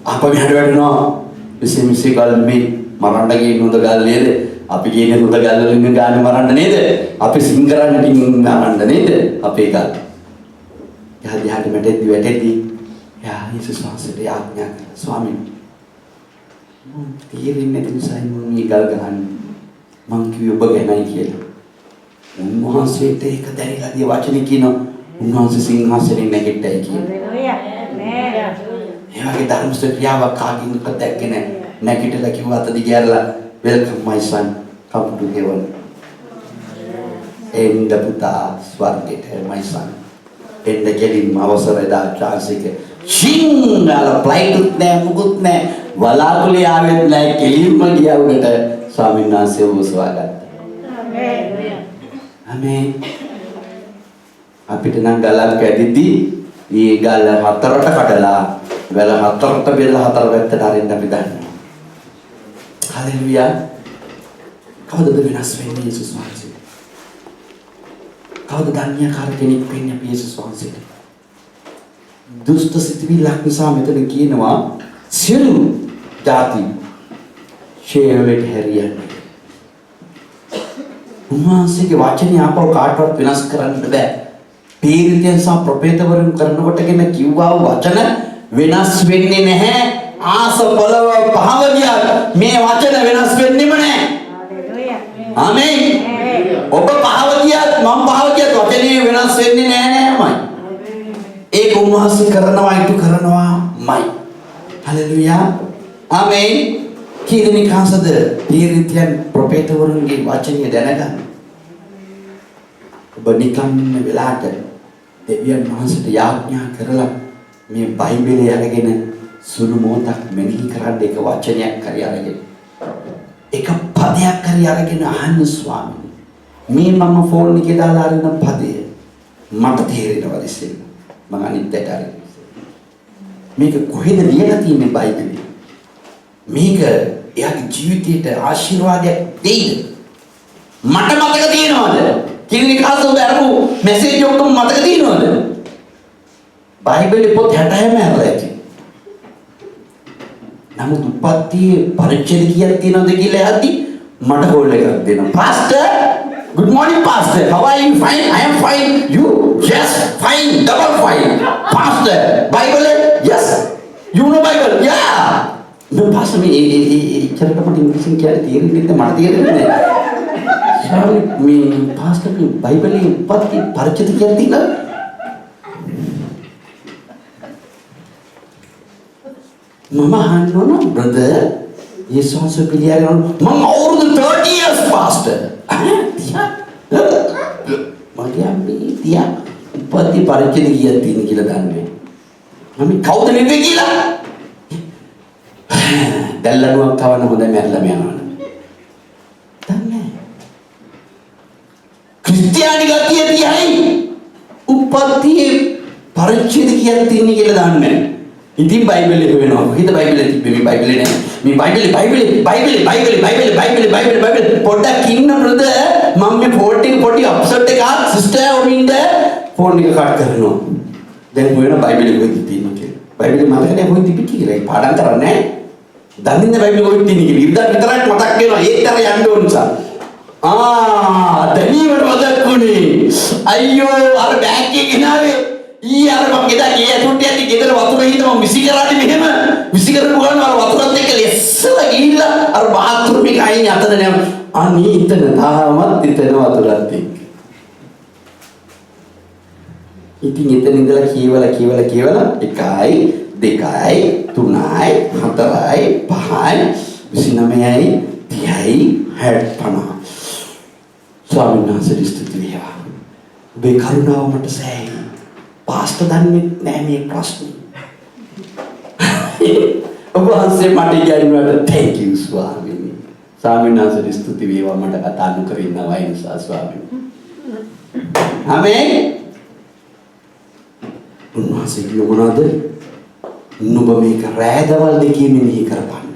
අප මෙහාට වැටෙනවා විශ්ෙමිසි ගල් මේ මරන්න ගියේ හොඳ ගල් නේද අපි කියන්නේ හොඳ ගල් වලින් ගානේ මරන්න නේද අපි සිං කරන්න ටින් මරන්න නේද අපේ ගල් යහට වැටෙද්දී යා යේසුස් වහන්සේට ආඥා කළා ස්වාමීන් මම තීරෙන්නේ නැති නිසා මම මේ ගල් ගහන්නේ මං කිව්වේ ඔබ ගැනයි කියලා උන්වහන්සේට ඒක දැනලා දී වචනේ කියනවා උන්වහන්සේ සිංහාසනෙන් නැගිට්ටයි කියනවා ඒ වගේ ධර්මස්ත ක්‍රියාවක් කාකින්වත් දැක්කේ නැහැ. නැගිටලා කිව්වා අත දිගහැරලා welcome my son come to heaven. එන්න පුතා ස්වර්ගයට my son. එන්න කෙලින්ම අවසරයි දා chance එක. සිංහල ෆ්ලයිට් උත් නැහැ මුකුත් නැහැ. වලාකුළේ ආවෙත් නැහැ කෙලින්ම ගියා උඩට ස්වාමීන් වහන්සේ උසවාගත්තා. ආමේන්. ආමේන්. අපිට නම් ගලක් ඇදිද්දී ඊ ගල හතරට කඩලා වැල හතරට බෙදලා හතර පැත්තට අරින්න අපි දන්නවා. හලෙලුයා. කවදද වෙනස් වෙන්නේ යේසුස් වහන්සේ? කවදද ධන්‍යකාර කෙනෙක් වෙන්නේ අපි යේසුස් වහන්සේට? දුෂ්ට සිතිවිල්ලක් නිසා මෙතන කියනවා සියලු ಜಾති ෂේවලට හැරියන්නේ. උන්වහන්සේගේ වචනේ ආපහු කාටවත් වෙනස් කරන්න බෑ. පීරිතයන් සහ ප්‍රොපේතවරුන් කරනකොටගෙන කිව්වා වචන වෙනස් වෙන්නේ නැහැ. ආස පොළව පහව ගියත් මේ වචන වෙනස් වෙන්නෙම නැහැ. ආමේන්. ඔබ පහව ගියත් මම පහව ගියත් වචනේ වෙනස් වෙන්නේ නැහැ නෑමයි. ඒක උන්වහන්සේ කරනවා ඊට කරනවාමයි. හලෙලුයා. ආමේන්. කීදෙනෙක් හංසද පීරිතයන් ප්‍රොපේතවරුන්ගේ වචනේ දැනගන්න. ඔබ නිකන් වෙලාට දෙවියන් වහන්සේට යාඥා කරලා මේ බයිබලයේ අරගෙන සුළු මොහොතක් මෙනෙහි කරන්න එක වචනයක් හරි අරගෙන එක පදයක් හරි අරගෙන අහන්න ස්වාමීනි මේ මම ෆෝන් එකේ දාලා අරින පදය මට තේරෙනවද ඉතින් මම අනිත් පැයට අරින්න මේක කොහෙද ලියලා තියෙන්නේ බයිබලයේ මේක එයාගේ ජීවිතයට ආශිර්වාදයක් දෙයිද මට මතක තියෙනවද කිරිනි කාසෝ දරපු මැසේජ් ඔක්කොම මතක තියෙනවද? බයිබලේ පොත් 66ම ඇරලා ඇති. නමුත් උපත්ති පරිච්ඡේද කීයක් තියෙනවද කියලා අහද්දි මට කෝල් එකක් දෙනවා. Pastor Good morning, Pastor. How are you? Fine. I am fine. You? Yes. Fine. Double fine. Pastor. Bible? Yes. You know Bible? Yeah. No, Pastor, me cerita pada English ni kaya tiada ni, kita mati ada ni. Sorry, me Pastor me Bible ni pati paricet kaya tiada. Mama no, brother. Yesus also pilih Mama over the 30 years, Pastor. Dia dia pati paricet kaya tiada kila dan me. Mami kau tu ni gila. Dalam kawan aku dah merla merla. Tanya. Kristiani gati dia hai. Upati paricet kaya tiada kila dan me. Ini Bible itu benar. Kita Bible itu Bible ni. Mi Bible. Poda kina brother. Mami 40 upset ka sister ominde phone ni cut karno. Dan gue Bible itu itu ni. Bible mana kan aku itu pikir lagi. Padang terane. Dan ini Bible itu ini. Kita terang mata kena. Ekar yang donsa. Dan ini bermata kuni. Ayo, ada banking kena. Iya, orang kita kaya tu dia kita waktu itu mau misikiran ni memang misikiran bukan orang waktu nanti kelihatan lagi lah. Orang bathroom ni kaya nyata dan yang ani itu tamat itu waktu nanti. Itu nyata ni adalah kiwala ikai, dekai, tunai, hatarai, pahai, bisinamai, tiai, head panah. Swami Nasi distuti dia. Bekaruna umat saya. Pastor dan ni prasni. Abang mati jadi mana? Thank you Swami. Swami Nasi distuti dia mata kata anu kerina wain Swami. Amen. Unmasih kilo mana ada? Nuba mereka reda wal deki mini kerpan.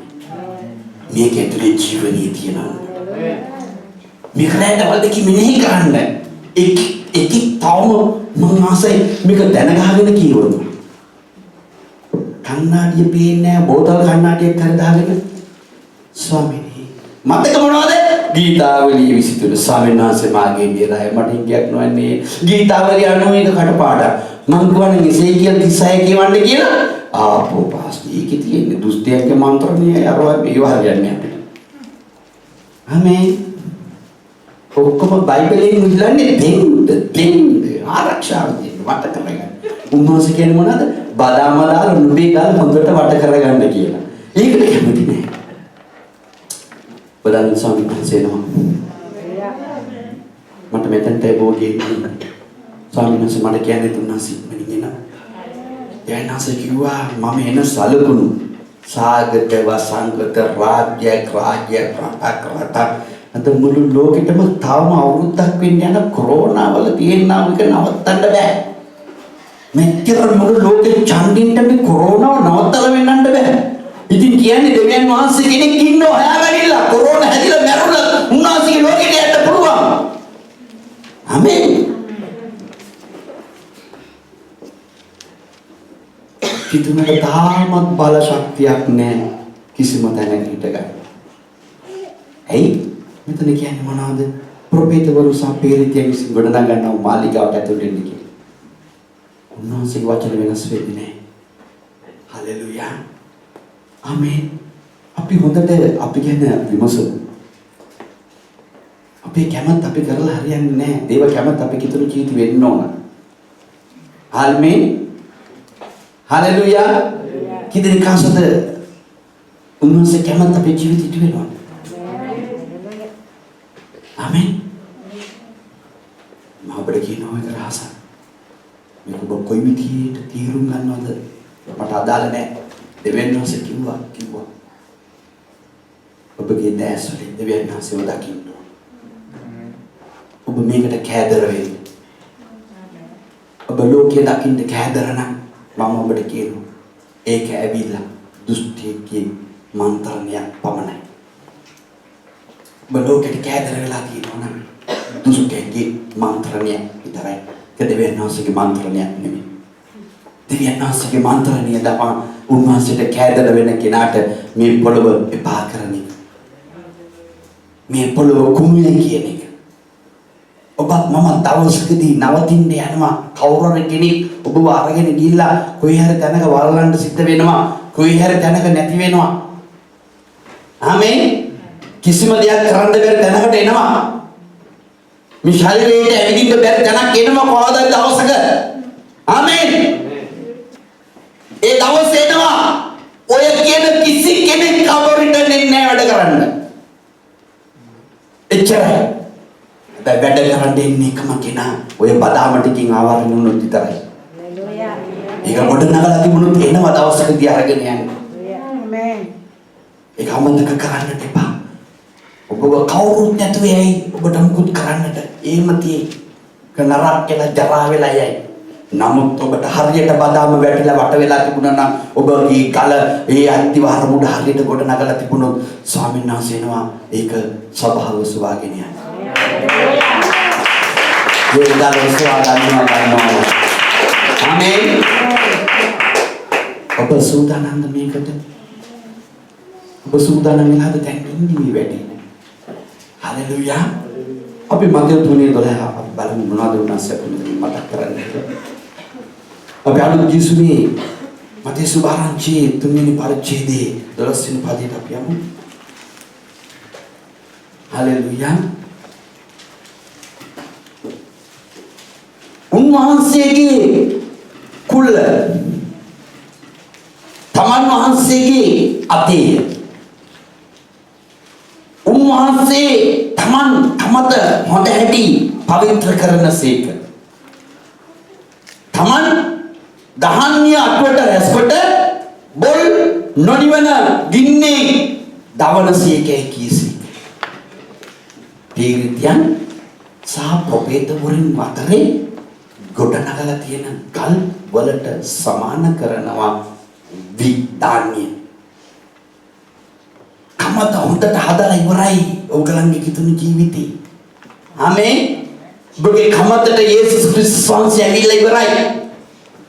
Mereka itu le jiwa ni dia na. Mereka reda wal deki mini kerana. Ek tahu mengasai mereka dana kahwin kiyo. Karena dia pina botol karena dia kerja kahwin. Swami ni. Mata kamu ada? Gita wali visitu. Swami Nasi magi dia lah. Mati kiak nuan ni. Gita wali anu itu kata pada. Mangkuan ini sekian kisah kian ni kira. Apa pasti kita ini dustian ke mantra ni arwah harian ni. Amen. Kau Bible ini mujilan ni ting araksha ni mata keragan. Umur sekian mana ada badam ada nubi kal menggerta mata keragan lagi lah. Ini kita mesti ni. Badam Swami Nasi nama. Mata medan tebo ni. Swami Nasi mata kian itu nasi mendingin lah. Dia nasi kiwa mama hendak selalu kunu. Sahaja dewa sangga raja kerata. Ada mulu loh kita mah tahu mah urut tak pindah na corona wala tiada nama kita nawat tanda dah. Mikir mulu loh kita candin tapi corona nawat tanda menanda dah. Itu kian ni demian masih ini kino ada ni lah corona ada lah merun lah masih loh kita ada peluang. Amin. Kita nak tamat bala sakti akne kisah mata yang kita kan. Hey. Itu ni kian mana ada? Profeta baru sampai yang sebenarnya kan nama Malik awak itu dia ni. Unnah segwacana menaswe ini. Haleluya. Amin. Api honda deh, api kian dimasuk. Api kiamat tapi kalau harian ni, dewa kiamat tapi kita tu cerita benar. Amin. Haleluya. Kita ni kasut deh. Unnah sekiamat tapi cerita itu benar. Amin. Maha berkini orang terasa. Mereka berkoi biti tertirung kan ada. Mata dalam ni, dewan nasi kiwa. Berbagi das oleh dewan nasi oda kindo. Mereka dah kader lagi. Belum kita kindo kader nak. Mama berkini. Eka abila dusti ki mantra ni pamanai. Belum kita kader lagi mana. Dusti ki mantra ni kita rai. Kedewan nasi ki mantra ni ni. Dewan nasi ki mantra ni ada apa? Umma se dah kader lagi nak kinata. Me perlu ipakar ni. Me perlu kumuli ki ni. ඔබ මම දවසකදී නවතින්න යනවා. කවුරු හරි කෙනෙක් ඔබව අරගෙන ගිහිල්ලා කොයි හරි තැනක වල්ලන්න සිද්ධ වෙනවා. කොයි හරි තැනක නැති වෙනවා. ආමේන්. කිසිම දෙයක් කරන්න බැරි තැනකට එනවා. මේ ශරීරයට ඇවිදින්න බැරි තැනක් එනවා කොහොමද දවසක. ආමේන්. ඒ දවස් එනවා. ඔය කියන කිසි කෙනෙක් කවුරුට නෙන්නේ වැඩ කරන්න. එච්චරයි. වැඩ කරන්න ඉන්නේ එකම කෙනා ඔය බදාම ටිකින් ආවරණ වුණොත් විතරයි. හලෙලූයා. ඒක කොට නගලා තිබුණොත් එනවා දවසකදී අරගෙන යන්නේ. ආමේන්. ඒක අමතක කරන්නට එපා. ඔබව කවුරුත් නැතුව යයි ඔබට මුකුත් කරන්නට එහෙම tie. කනරක් කියලා ජරා වෙලා යයි. නමුත් ඔබට හරියට බදාම වැටිලා වට වෙලා තිබුණා නම් ඔබගේ ගල ඒ අත්තිවාර මුඩ හරියට කොට නගලා තිබුණොත් ස්වාමීන් වහන්සේ එනවා ඒක ස්වභාව සුවාගෙන යනවා. ඒ ගල සුවා ගන්නවා. ආමේන්. ඔබ සූදානම්ද මේකට? ඔබ සූදානම් වෙලාද දැන් ඉන්නේ මේ වැඩේ? හලෙලූයා. අපි මතේ 3:12 අපි බලමු මොනවද උන්වහන්සේ මතක් කරන්නේ. අපි අලුත් ජීසුනේ මතේ සුභාරංචි 3 පරිච්ඡේදයේ 12 වෙනි පදයට අපි යමු. හලෙලූයා. උන්වහන්සේගේ කුල තමන් වහන්සේගේ අතේ උන්වහන්සේ තමන් තමත හොඳ හැටි පවිත්‍ර කරනසේක තමන් දහන්‍ය අටුවට රැස්කොට බොල් නොනිවන ගින්නේ දවනසේකයි කීසේක. තීරිතයන් සහ ප්‍රොපේතවරින් අතරේ ගොඩනගලා තියෙන ගල් වලට සමාන කරනවා විඥාන්‍ය. කමත හොඳට හදලා ඉවරයි ඔයගලන්ගේ කිතුණු ජීවිතේ. ආමේන්. ඔබගේ කමතට යේසුස් ක්‍රිස්තුස් වහන්සේ ඇවිල්ලා ඉවරයි.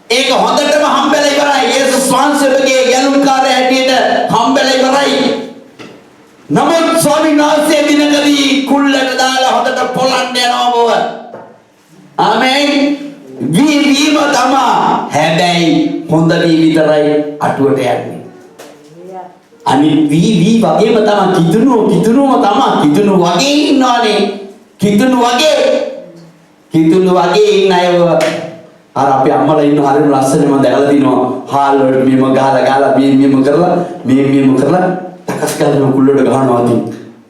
ඒක හොඳටම හම්බෙලා ඉවරයි. යේසුස් වහන්සේ ඔබගේ ගැලුම්කාරය හැටියට හම්බෙලා ඉවරයි. නමුත් ස්වාමීන් වහන්සේ දිනකදී කුල්ලට දාලා හොඳට පොළන්න යනවා බව. ආමේන්. වීම තමා හැබැයි හොඳ වී විතරයි අටුවට යන්නේ. අනිත් වී වගේම තමයි කිතුණුව තමයි කිතුණු වගේ ඉන්නවනේ. කිතුණු වගේ ඉන්න අයව අර අපි අම්මලා ඉන්න හරිම ලස්සන මම දැකලා තිනවා. හාල් වලට මෙම ගහලා මෙම කරලා මෙම කරලා තකස් ගන්න කුල්ලට ගහනවා අතින්.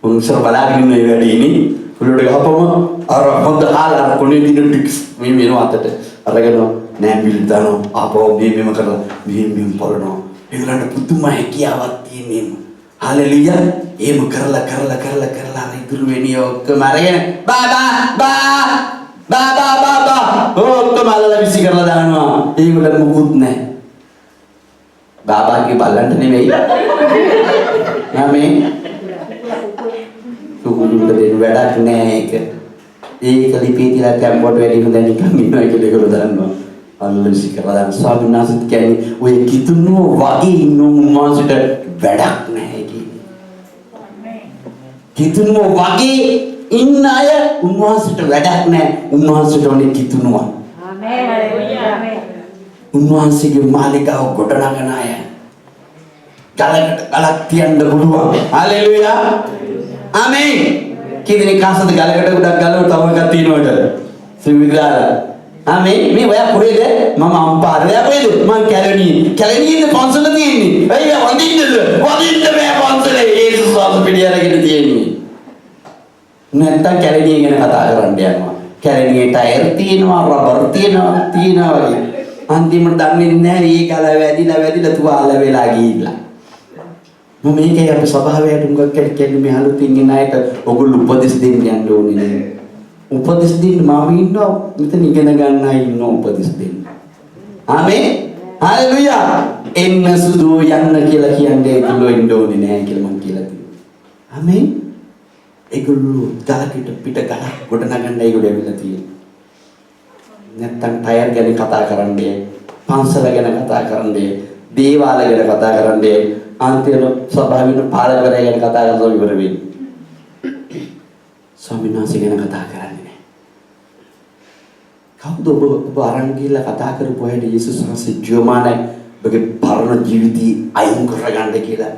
උන්සර බලාගෙන ඉන්න ඒ වැඩේනේ. කුල්ලට ගහපම අර හොඳ හාල් අර කොනේ දින ටික්ස් මේ වෙනවා අතට අරගෙන නෑ බිල් දානවා ආපහු මෙම කරලා මෙම පොරනවා. ඒගොල්ලන්ට පුදුම හැකියාවක් තියෙනේම. හලෙලූයා. එහෙම කරලා අර ඉතුරු වෙනිය ඔක්කොම අරගෙන බා ඔක්කොම අල්ලලා විසි කරලා දානවා. ඒගොල්ලන් මුකුත් නෑ. බාබාගේ බල්ලන්ට නෙවෙයි. ආමේන්. සුගුරුන්ට දෙන්න වැඩක් නෑ ඒක. ඒක ලිපිය තියලා ටැම්පෝට වැඩි හොඳ නිකන් ඉන්නවා කියලා ඒගොල්ලෝ දන්නවා. අල්ලවිසි කරලා දාන ස්වාමීන් වහන්සේ කියන්නේ ඔය කිතුණුව වගේ ඉන්න උන්වහන්සේට වැඩක් නැහැ කියන්නේ. කිතුණුව වගේ ඉන්න අය උන්වහන්සේට වැඩක් නැහැ. උන්වහන්සේට ඕනේ කිතුණුව. ආමේන්. උන්වහන්සේගේ මාලිකාව ගොඩනගන අය. ගලක් තියන්න පුළුවන්. හලෙලූයා. ආමේන්. කීදෙනෙක් කාසද ගලකට ගොඩක් ගලව තව එකක් තියනවට. සිවිදාලා ආමේ මේ ඔයා කොහෙද මම අම්පාරේ කොහෙද මං කැලණියේ ඉන්න පන්සල තියෙන්නේ අයිය වඳින්නද වඳින්න බෑ පන්සලේ යේසුස් වහන්සේ පිළිඅරගෙන තියෙන්නේ නැත්තම් කැලණිය ගැන කතා කරන්න යනවා කැලණියේ ටයර් තියෙනවා රබර් තියෙනවා වගේ අන්තිමට දන්නේ නැහැ මේ කල වැදිලා තුවාල වෙලා ගිහිල්ලා මම මේකේ අපේ ස්වභාවයට උඟක් කියන්නේ මේ අලුතින් ඉන්න අයට ඔගොල්ලෝ උපදෙස් දෙන්න යන්න ඕනේ නේ උපදෙස් දෙන්න මම ඉන්නවා මෙතන ඉගෙන ගන්න අය ඉන්නවා උපදෙස් දෙන්න. ආමේන්. හලෙලූයා. එන්න සුදු යන්න කියලා කියන්නේ ඒගොල්ලෝ ඉන්න ඕනේ නෑ කියලා මම කියලා තියෙනවා. ආමේන්. ඒගොල්ලෝ ගලකට පිට ගලක් ගොඩ නගන්න ඒගොල්ලෝ ඇවිල්ලා තියෙනවා. නැත්තම් ටයර් ගැන කතා කරන්නේ, පන්සල ගැන කතා කරන්නේ, දේවාල ගැන කතා කරන්නේ, අන්තිම ස්වභාවික පාලකවරයා ගැන කතා කරලා ඉවර වෙන්නේ. ස්වාමීන් වහන්සේ ගැන කතා කරන්නේ නැහැ. කවුද ඔබ අරන් ගිහලා කතා කරපු අයට යේසුස් වහන්සේ ජීවමානයි ඔබගේ පරණ ජීවිතي අයින් කරගන්න කියලා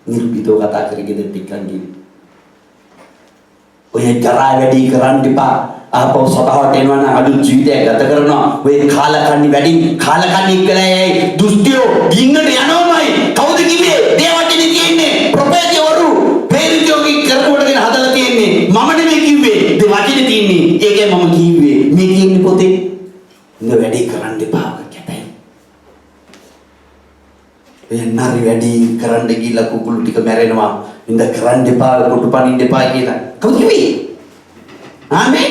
නිර්භීතව කතා කරගෙන ටිකක් ගිහින් ඔය ජරා වැඩි කරන්න එපා ආපහු සභාවට එනවා නම් අලුත් ජීවිතයක් ගත කරනවා ඔය කාලකන්ණි වැඩි කාලකන්ණි එක්කලා දුෂ්ටයෝ ගින්නට යනවාමයි කවුද කිව්වේ දේවචනේ තියෙන්නේ ප්‍රොෆෙට්වරු පෙරිජෝගි කරපුවට ගෙන හදලා තියෙන්නේ මම නෙමෙයි කිව්වේ දේවචනේ තියෙන්නේ ඒකයි මම කිව්වේ මේ කියන්නේ පොතේ ඉන්න වැඩි කරන්න එපා කැපයි එන්නරි වැඩි කරන්න ගිහලා කුකුළු ටික මැරෙනවා ඉඳ කරන්න එපා කොට පනින්න එපා කියලා කවුද කිව්වේ ආමේ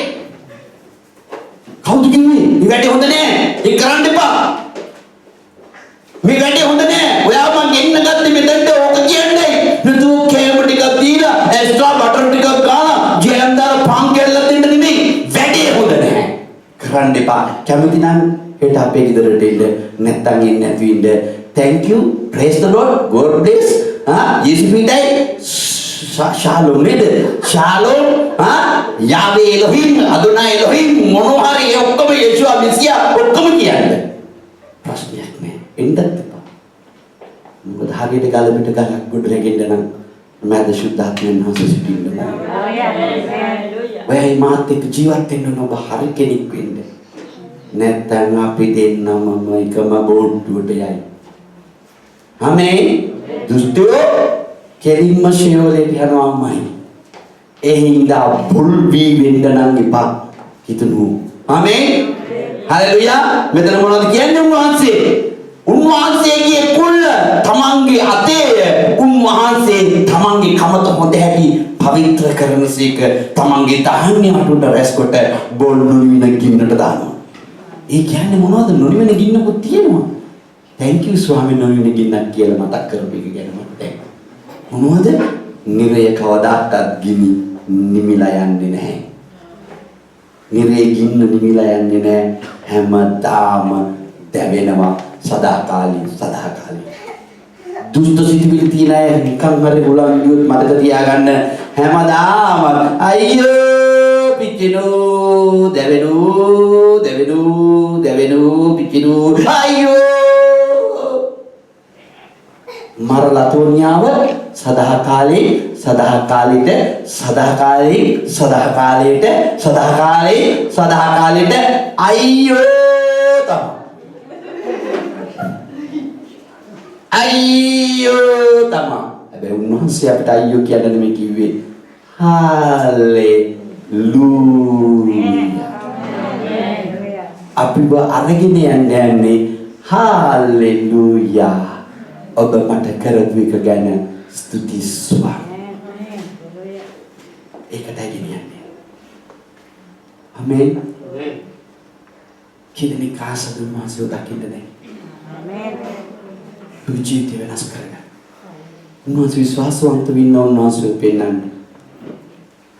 කවුද කිව්වේ මේ වැඩේ හොඳ නෑ ඒක කරන්න එපා මේ වැඩේ හොඳ නෑ ඔයා මං ගෙන්න ගත්තේ මෙතනට ඕක කියන්නේ නතු කේම ටිකක් දීලා එක්ස්ට්‍රා බටර් ටිකක් ගාලා ජෑම් දාලා පාන් කැල්ලක් දෙන්න නෙමෙයි වැඩේ හොඳ නෑ කරන්න එපා කැමති නම් හෙට අපේ ගෙදරට එන්න නැත්තම් එන්නේ නැති ඉන්න thank you praise the lord god bless යේසුස්වහන්සේ Shalom ned Shalom Yahweh Elohim Adonai Elohim මොනවා හරි ඒ ඔක්කොම යේසුවා මෙසියා ඔක්කොම කියන්නේ ප්‍රශ්නයක් නෑ එන්නත් එපා මොකද හරියට ගල පිට ගලක් ගොඩ රැගෙන්න නම් මෑද සුද්ධාත්මයන් වහන්සේ සිටින්න ඕනේ ඔයයි මාත් එක්ක ජීවත් වෙන්න ඕන ඔබ හරි කෙනෙක් වෙන්න නැත්නම් අපි දෙන්නම එකම බෝඩ්ඩුවට යයි ආමේන් දුෂ්ටයෝ කෙලින්ම ශේවලේ යනවාමයි ඒ හින්දා බුල් වී වෙන්න නම් එපා හිතනු ආමේන් හලෙලුයා මෙතන මොනවද කියන්නේ උන්වහන්සේගේ කුල්ල තමන්ගේ අතේ උන්වහන්සේ තමන්ගේ කමත හොඳ හැටි පවිත්‍ර කරනසේක තමන්ගේ ධාන්‍ය අටුට රැස්කොට බොල් නොවින ගින්නට දානවා ඒ කියන්නේ මොනවද නොවින ගින්නකුත් තියෙනවා thank you ස්වාමීන් නොවින ගින්නක් කියලා මතක් කරපු එක ගැන මට මොනවද නිරය කවදාකවත් ගිනි නිමිලා යන්නේ නැහැ. නිරේ ගින්න නිමිලා යන්නේ නැහැ. හැමදාම දැවෙනවා සදාකාලී. දුෂ්ට සිතිවිලි තියන අය නිකන් හරි හුලං ගියොත් මතක තියාගන්න හැමදාම අයියෝ පිටිනෝ දැවෙනෝ පිටිනෝ අයියෝ මරලතෝනියාව සදාකාලීට අයියෝ තමා හැබැයි උන්වහන්සේ අපිට අයියෝ කියන්න නෙමෙයි කිව්වේ හාලෙලූයා අපිව අරගෙන යන්නේ හාලෙලූයා ඔබ මට කරපු එක ගැන ස්තුති ස්වාමී. ඒකටයි ගෙනියන්නේ. ආමේන්. කිදෙනි කාසදුන් මාසෝ දකින්න නැහැ. ආමේන්. ජීවිතය වෙනස් කරගන්න. උන්වහන්සේ විශ්වාසවන්ත වෙන්න උන්වහන්සේ පෙන්නන්න.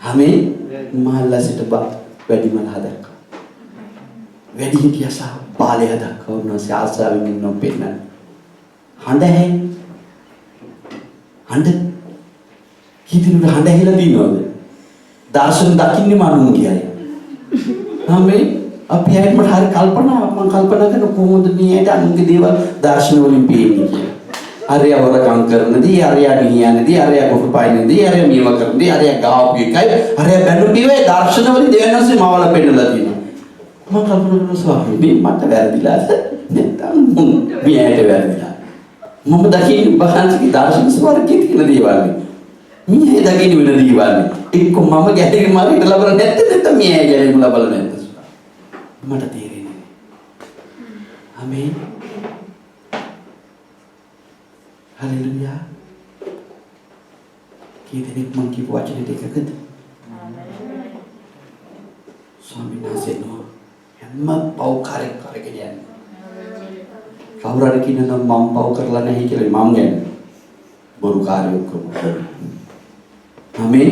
ආමේන්. මහල්ලාසිට වැඩිමල් හදක්. වැඩි හිටියා සහ බාලය හදක් උන්වහන්සේ ආසාවෙන් ඉන්නව පෙන්නන්න. හඬ කීදිනුට හඬ ඇහිලා දිනවද දර්ශන දකින්නේ මනුන් කියයි ආමේ අපි හැම මට හරි කල්පනා මම කල්පනා කරන කොහොමද මේ ඇයිද අනුන්ගේ දේවල් දර්ශන වලින් පේන්නේ කියලා අරයා වරකම් කරනදී අරයා නියනදී අරයා කොට පායිනදී අරයා මේව කරනදී අරයා ගාපු එකයි අරයා බැලු බිවේ දර්ශන වලින් දෙවන්නස්සේ මාවල පෙන්නලා තියෙනවා මම කල්පනා කරන ස්වාමීනි මට වැරදිලාද නැත්නම් මේ ඇයිද වැරදිලා මම දකින්නේ බහන්සේගේ දර්ශන ස්වර්ගයේ තියෙන දේවල් මේ දකින්නේ වෙන දේවල් එක්ක මම ගැටේ මාරිට ලබලා නැත්නම් මේ ඇයි ගැලේම ලබලා නැත්නම් මට තේරෙන්නේ ආමේන් හලෙලුයා කීදෙනෙක් මං කියපු වචනේ දෙකකද ආමේන් ස්වාමීන් වහන්සේ නෝ හැම පෞකාරයක් කරගෙන යන්නේ කවුරු හරි කියනවා මම පව් කරලා නැහැ කියලා මම ගැන බොරු කාර්යයක් කරනවා. ආමේන්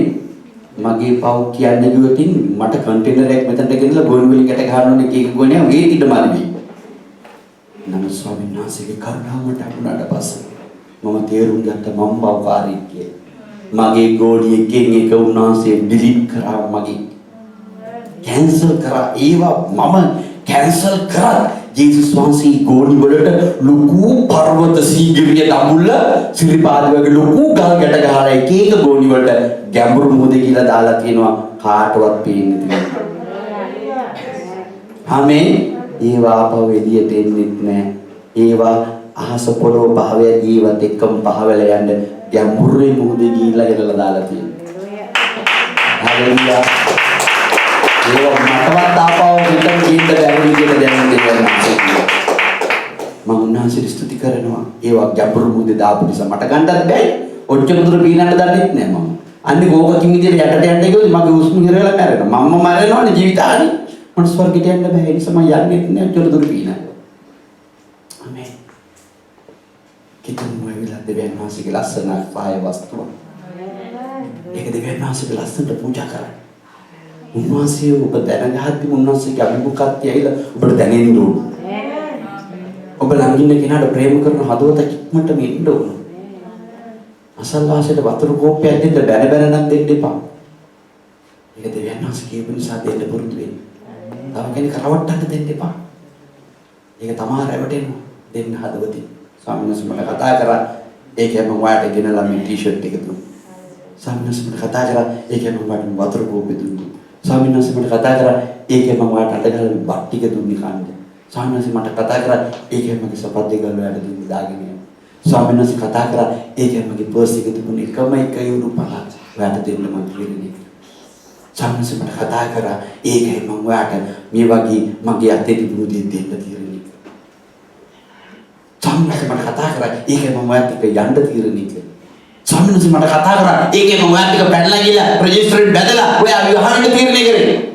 මගේ පව් කියන්නේ කිව්වොතින් මට කන්ටේනර් එකක් මෙතනට ගෙනලා ගොන් වලින් ගැට ගන්න ඕනේ කීක ගොනේ ඒ ඉඩ මාර්ගී. නම් ස්වාමීන් වහන්සේගේ කරුණාවට අපුණාට පස්සේ මම තේරුම් ගත්ත මම පව් කාර්යයක් කියලා. මගේ ගෝඩියකින් එක උන්වහන්සේ ඩිලීට් කරා මගේ කැන්සල් කරා ඒවා මම කැන්සල් කරත් ජේසුස් වහන්සේ ගෝණි වලට ලොකු පර්වත සීගිරිය දඹුල්ල සිරිපාද වගේ ලොකු ගල් ගැට ගහලා එක එක ගෝණි වලට ගැඹුරු මුහුද කියලා දාලා තියෙනවා කාටවත් පේන්නේ නැහැ. ආමේන්. ඒවා ආපහු එළියට එන්නෙත් නැහැ. ඒවා අහස පොළොව භාවය ජීවත් එක්කම පහවලා යන්න ගැඹුරේ මුහුදේ ගිහිල්ලා ගෙනලා දාලා තියෙනවා. හalleluya. ඒවා මටවත් ආපහු හිතන් ගිහින් බැරි විදිහට දැනෙන්න දෙන්නා. මම උන්වහන්සේට ස්තුති කරනවා. ඒවා ගැඹුරු මුහුදේ දාපු නිසා මට ගන්නත් බැයි. ඔච්චර දුර බීනන්න දන්නෙත් නෑ මම. අන්නේ ඕකකින් විදිහට යටට යන්න ගියොත් මගේ උස්ම හිරවලා මැරෙනවා. මම මැරෙනවනේ ජීවිතානේ. මට ස්වර්ගයට යන්න බෑ. ඒ නිසා මම යන්නෙත් නෑ ඔච්චර දුර බීනන්න. ආමේන්. කිතුම් වෙලා දෙවියන් වහන්සේගේ ලස්සන පාය වස්තුව. ඒක දෙවියන් වහන්සේගේ ලස්සනට පූජා කරන්න. උන්වහන්සේ ඔබ දැනගහද්දි උන්වහන්සේගේ අභිමුඛත්වය ඇවිල්ලා ඔබට දැනෙන්න ඕන. ඔබ ළඟ ඉන්න කෙනාට ප්‍රේම කරන හදවත ඉක්මනට මෙන්න ඕන. අසල්වාසයට වතුර කෝප්පයක් දෙන්න බැන බැන නම් දෙන්න එපා. ඒක දෙවියන් වහන්සේ කියපු නිසා දෙන්න පුරුදු වෙන්න. තව කෙනෙක් රවට්ටන්න දෙන්න එපා. ඒක තමා රැවටෙනවා දෙන්න හදවතින්. ස්වාමීන් වහන්සේ මට කතා කරා ඒකෙන් මම ඔයාලට ගෙනලා මේ ටී-ෂර්ට් එක දුන්නා. ස්වාමීන් වහන්සේ මට කතා කරා ඒකෙන් මම ඔයාලට වතුර කෝප්පෙ දුන්නා. ස්වාමීන් වහන්සේ මට කතා කරා ඒකෙන් මම ඔයාලට අඩගල බත් ටික දුන්නේ කන්න. ස්වාමීන් වහන්සේ මට කතා කරා ඒකෙන් මගේ සපත් දෙක ඔයාලට දුන්නේ දාගෙන යන්න. ස්වාමීන් වහන්සේ කතා කරා ඒකෙන් මගේ පර්ස් එක තිබුණේ එකම එක යුරු පහක් ඔයාලට දෙන්න මම කියන්නේ. ස්වාමීන් වහන්සේ මට කතා කරා ඒකෙන් මම ඔයාලට මේ වගේ මගේ අතේ තිබුණු දේ දෙන්න තීරණය කළා. ස්වාමීන් වහන්සේ මට කතා කරා ඒකෙන් මම ඔයාලට යන්න තීරණය කළා. ස්වාමීන් වහන්සේ මට කතා කරා ඒකෙන් මම ඔයාලට පැනලා ගිහලා රෙජිස්ටර් බැදලා ඔයා විවාහයට තීරණය කරේ.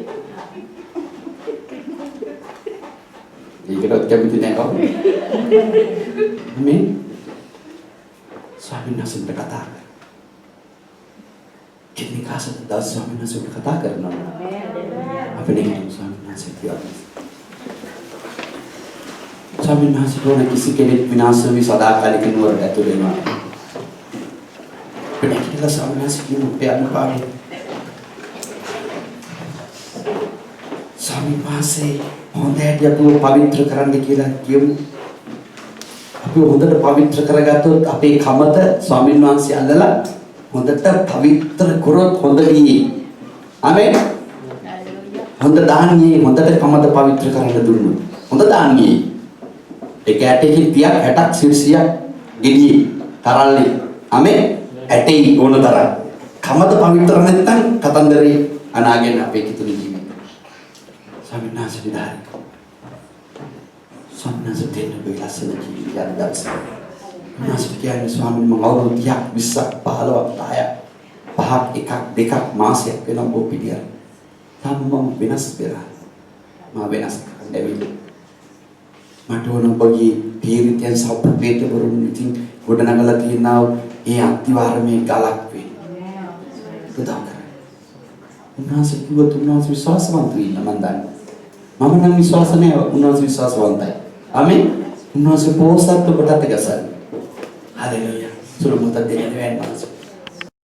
ඒකවත් කැමති නැහැ කවුද? මේ ස්වාමීන් වහන්සේ මට කතා කරා. කෙනෙක් කාසද දවස් ස්වාමීන් වහන්සේ මට කතා කරනවා. අපේ ස්වාමීන් වහන්සේ කියනවා. ස්වාමීන් වහන්සේ තෝරන කිසි කෙනෙක් විනාශ වෙවි සදාකාලික නුවරට ඇතුළු වෙනවා. පිටිකල ස්වාමීන් වහන්සේ කියමු පෑන්න පාඩේ. ස්වාමීන් වහන්සේ හොඳට අපිව පවිත්‍ර කරන්න කියලා කියමු. අපි හොඳට පවිත්‍ර කරගත්තොත් අපේ කමත ස්වාමීන් වහන්සේ අල්ලලා හොඳට පවිත්‍ර කරොත් හොඳ ගියේ. ආමේන්. හොඳ දාන්නේ හොඳට කමත පවිත්‍ර කරන්න දුන්නොත්. හොඳ දාන්නේ. ඒක ඇටේ 30ක් 60ක් සිර්සියක් ගෙඩියේ තරල්ලේ. ආමේන්. ඇටේ ඕන තරම්. කමත පවිත්‍ර නැත්නම් කතන්දරේ අනාගෙන අපේ කිතුණු ජීවිතය. ස්වාමීන් වහන්සේ විදාරයි. ස්වාමීන් වහන්සේ දෙන්න බෙලසන ජීවිතයක් දැක්සක්. මාසික කියන්නේ ස්වාමීන් වහන්සේ අවුරුදු 30ක් 20ක් 15ක් 10ක් 5ක් 1ක් 2ක් මාසයක් වෙනවා ඔබ පිටියර. තාම මම වෙනස් වෙලා. මම වෙනස් කරන්න මට ඕන ඔබගේ පීරිතයන් සප්‍රපේත වරුන් ඉතින් ගොඩනගලා තියෙනා ඒ අත්විවරමේ ගලක් වේ. පුදා කරා. උන්වහන්සේ කිව්වොත් උන්වහන්සේ විශ්වාසවන්ත වෙන්න මම දන්නවා. මම නම් විශ්වාස නැහැ උන්වහන්සේ විශ්වාසවන්තයි. ආමේන්. උන්වහන්සේ පොසත් ඔබට අතගසයි. හalleluya. සුළු මොහොතක් දෙන්න වෙනවා.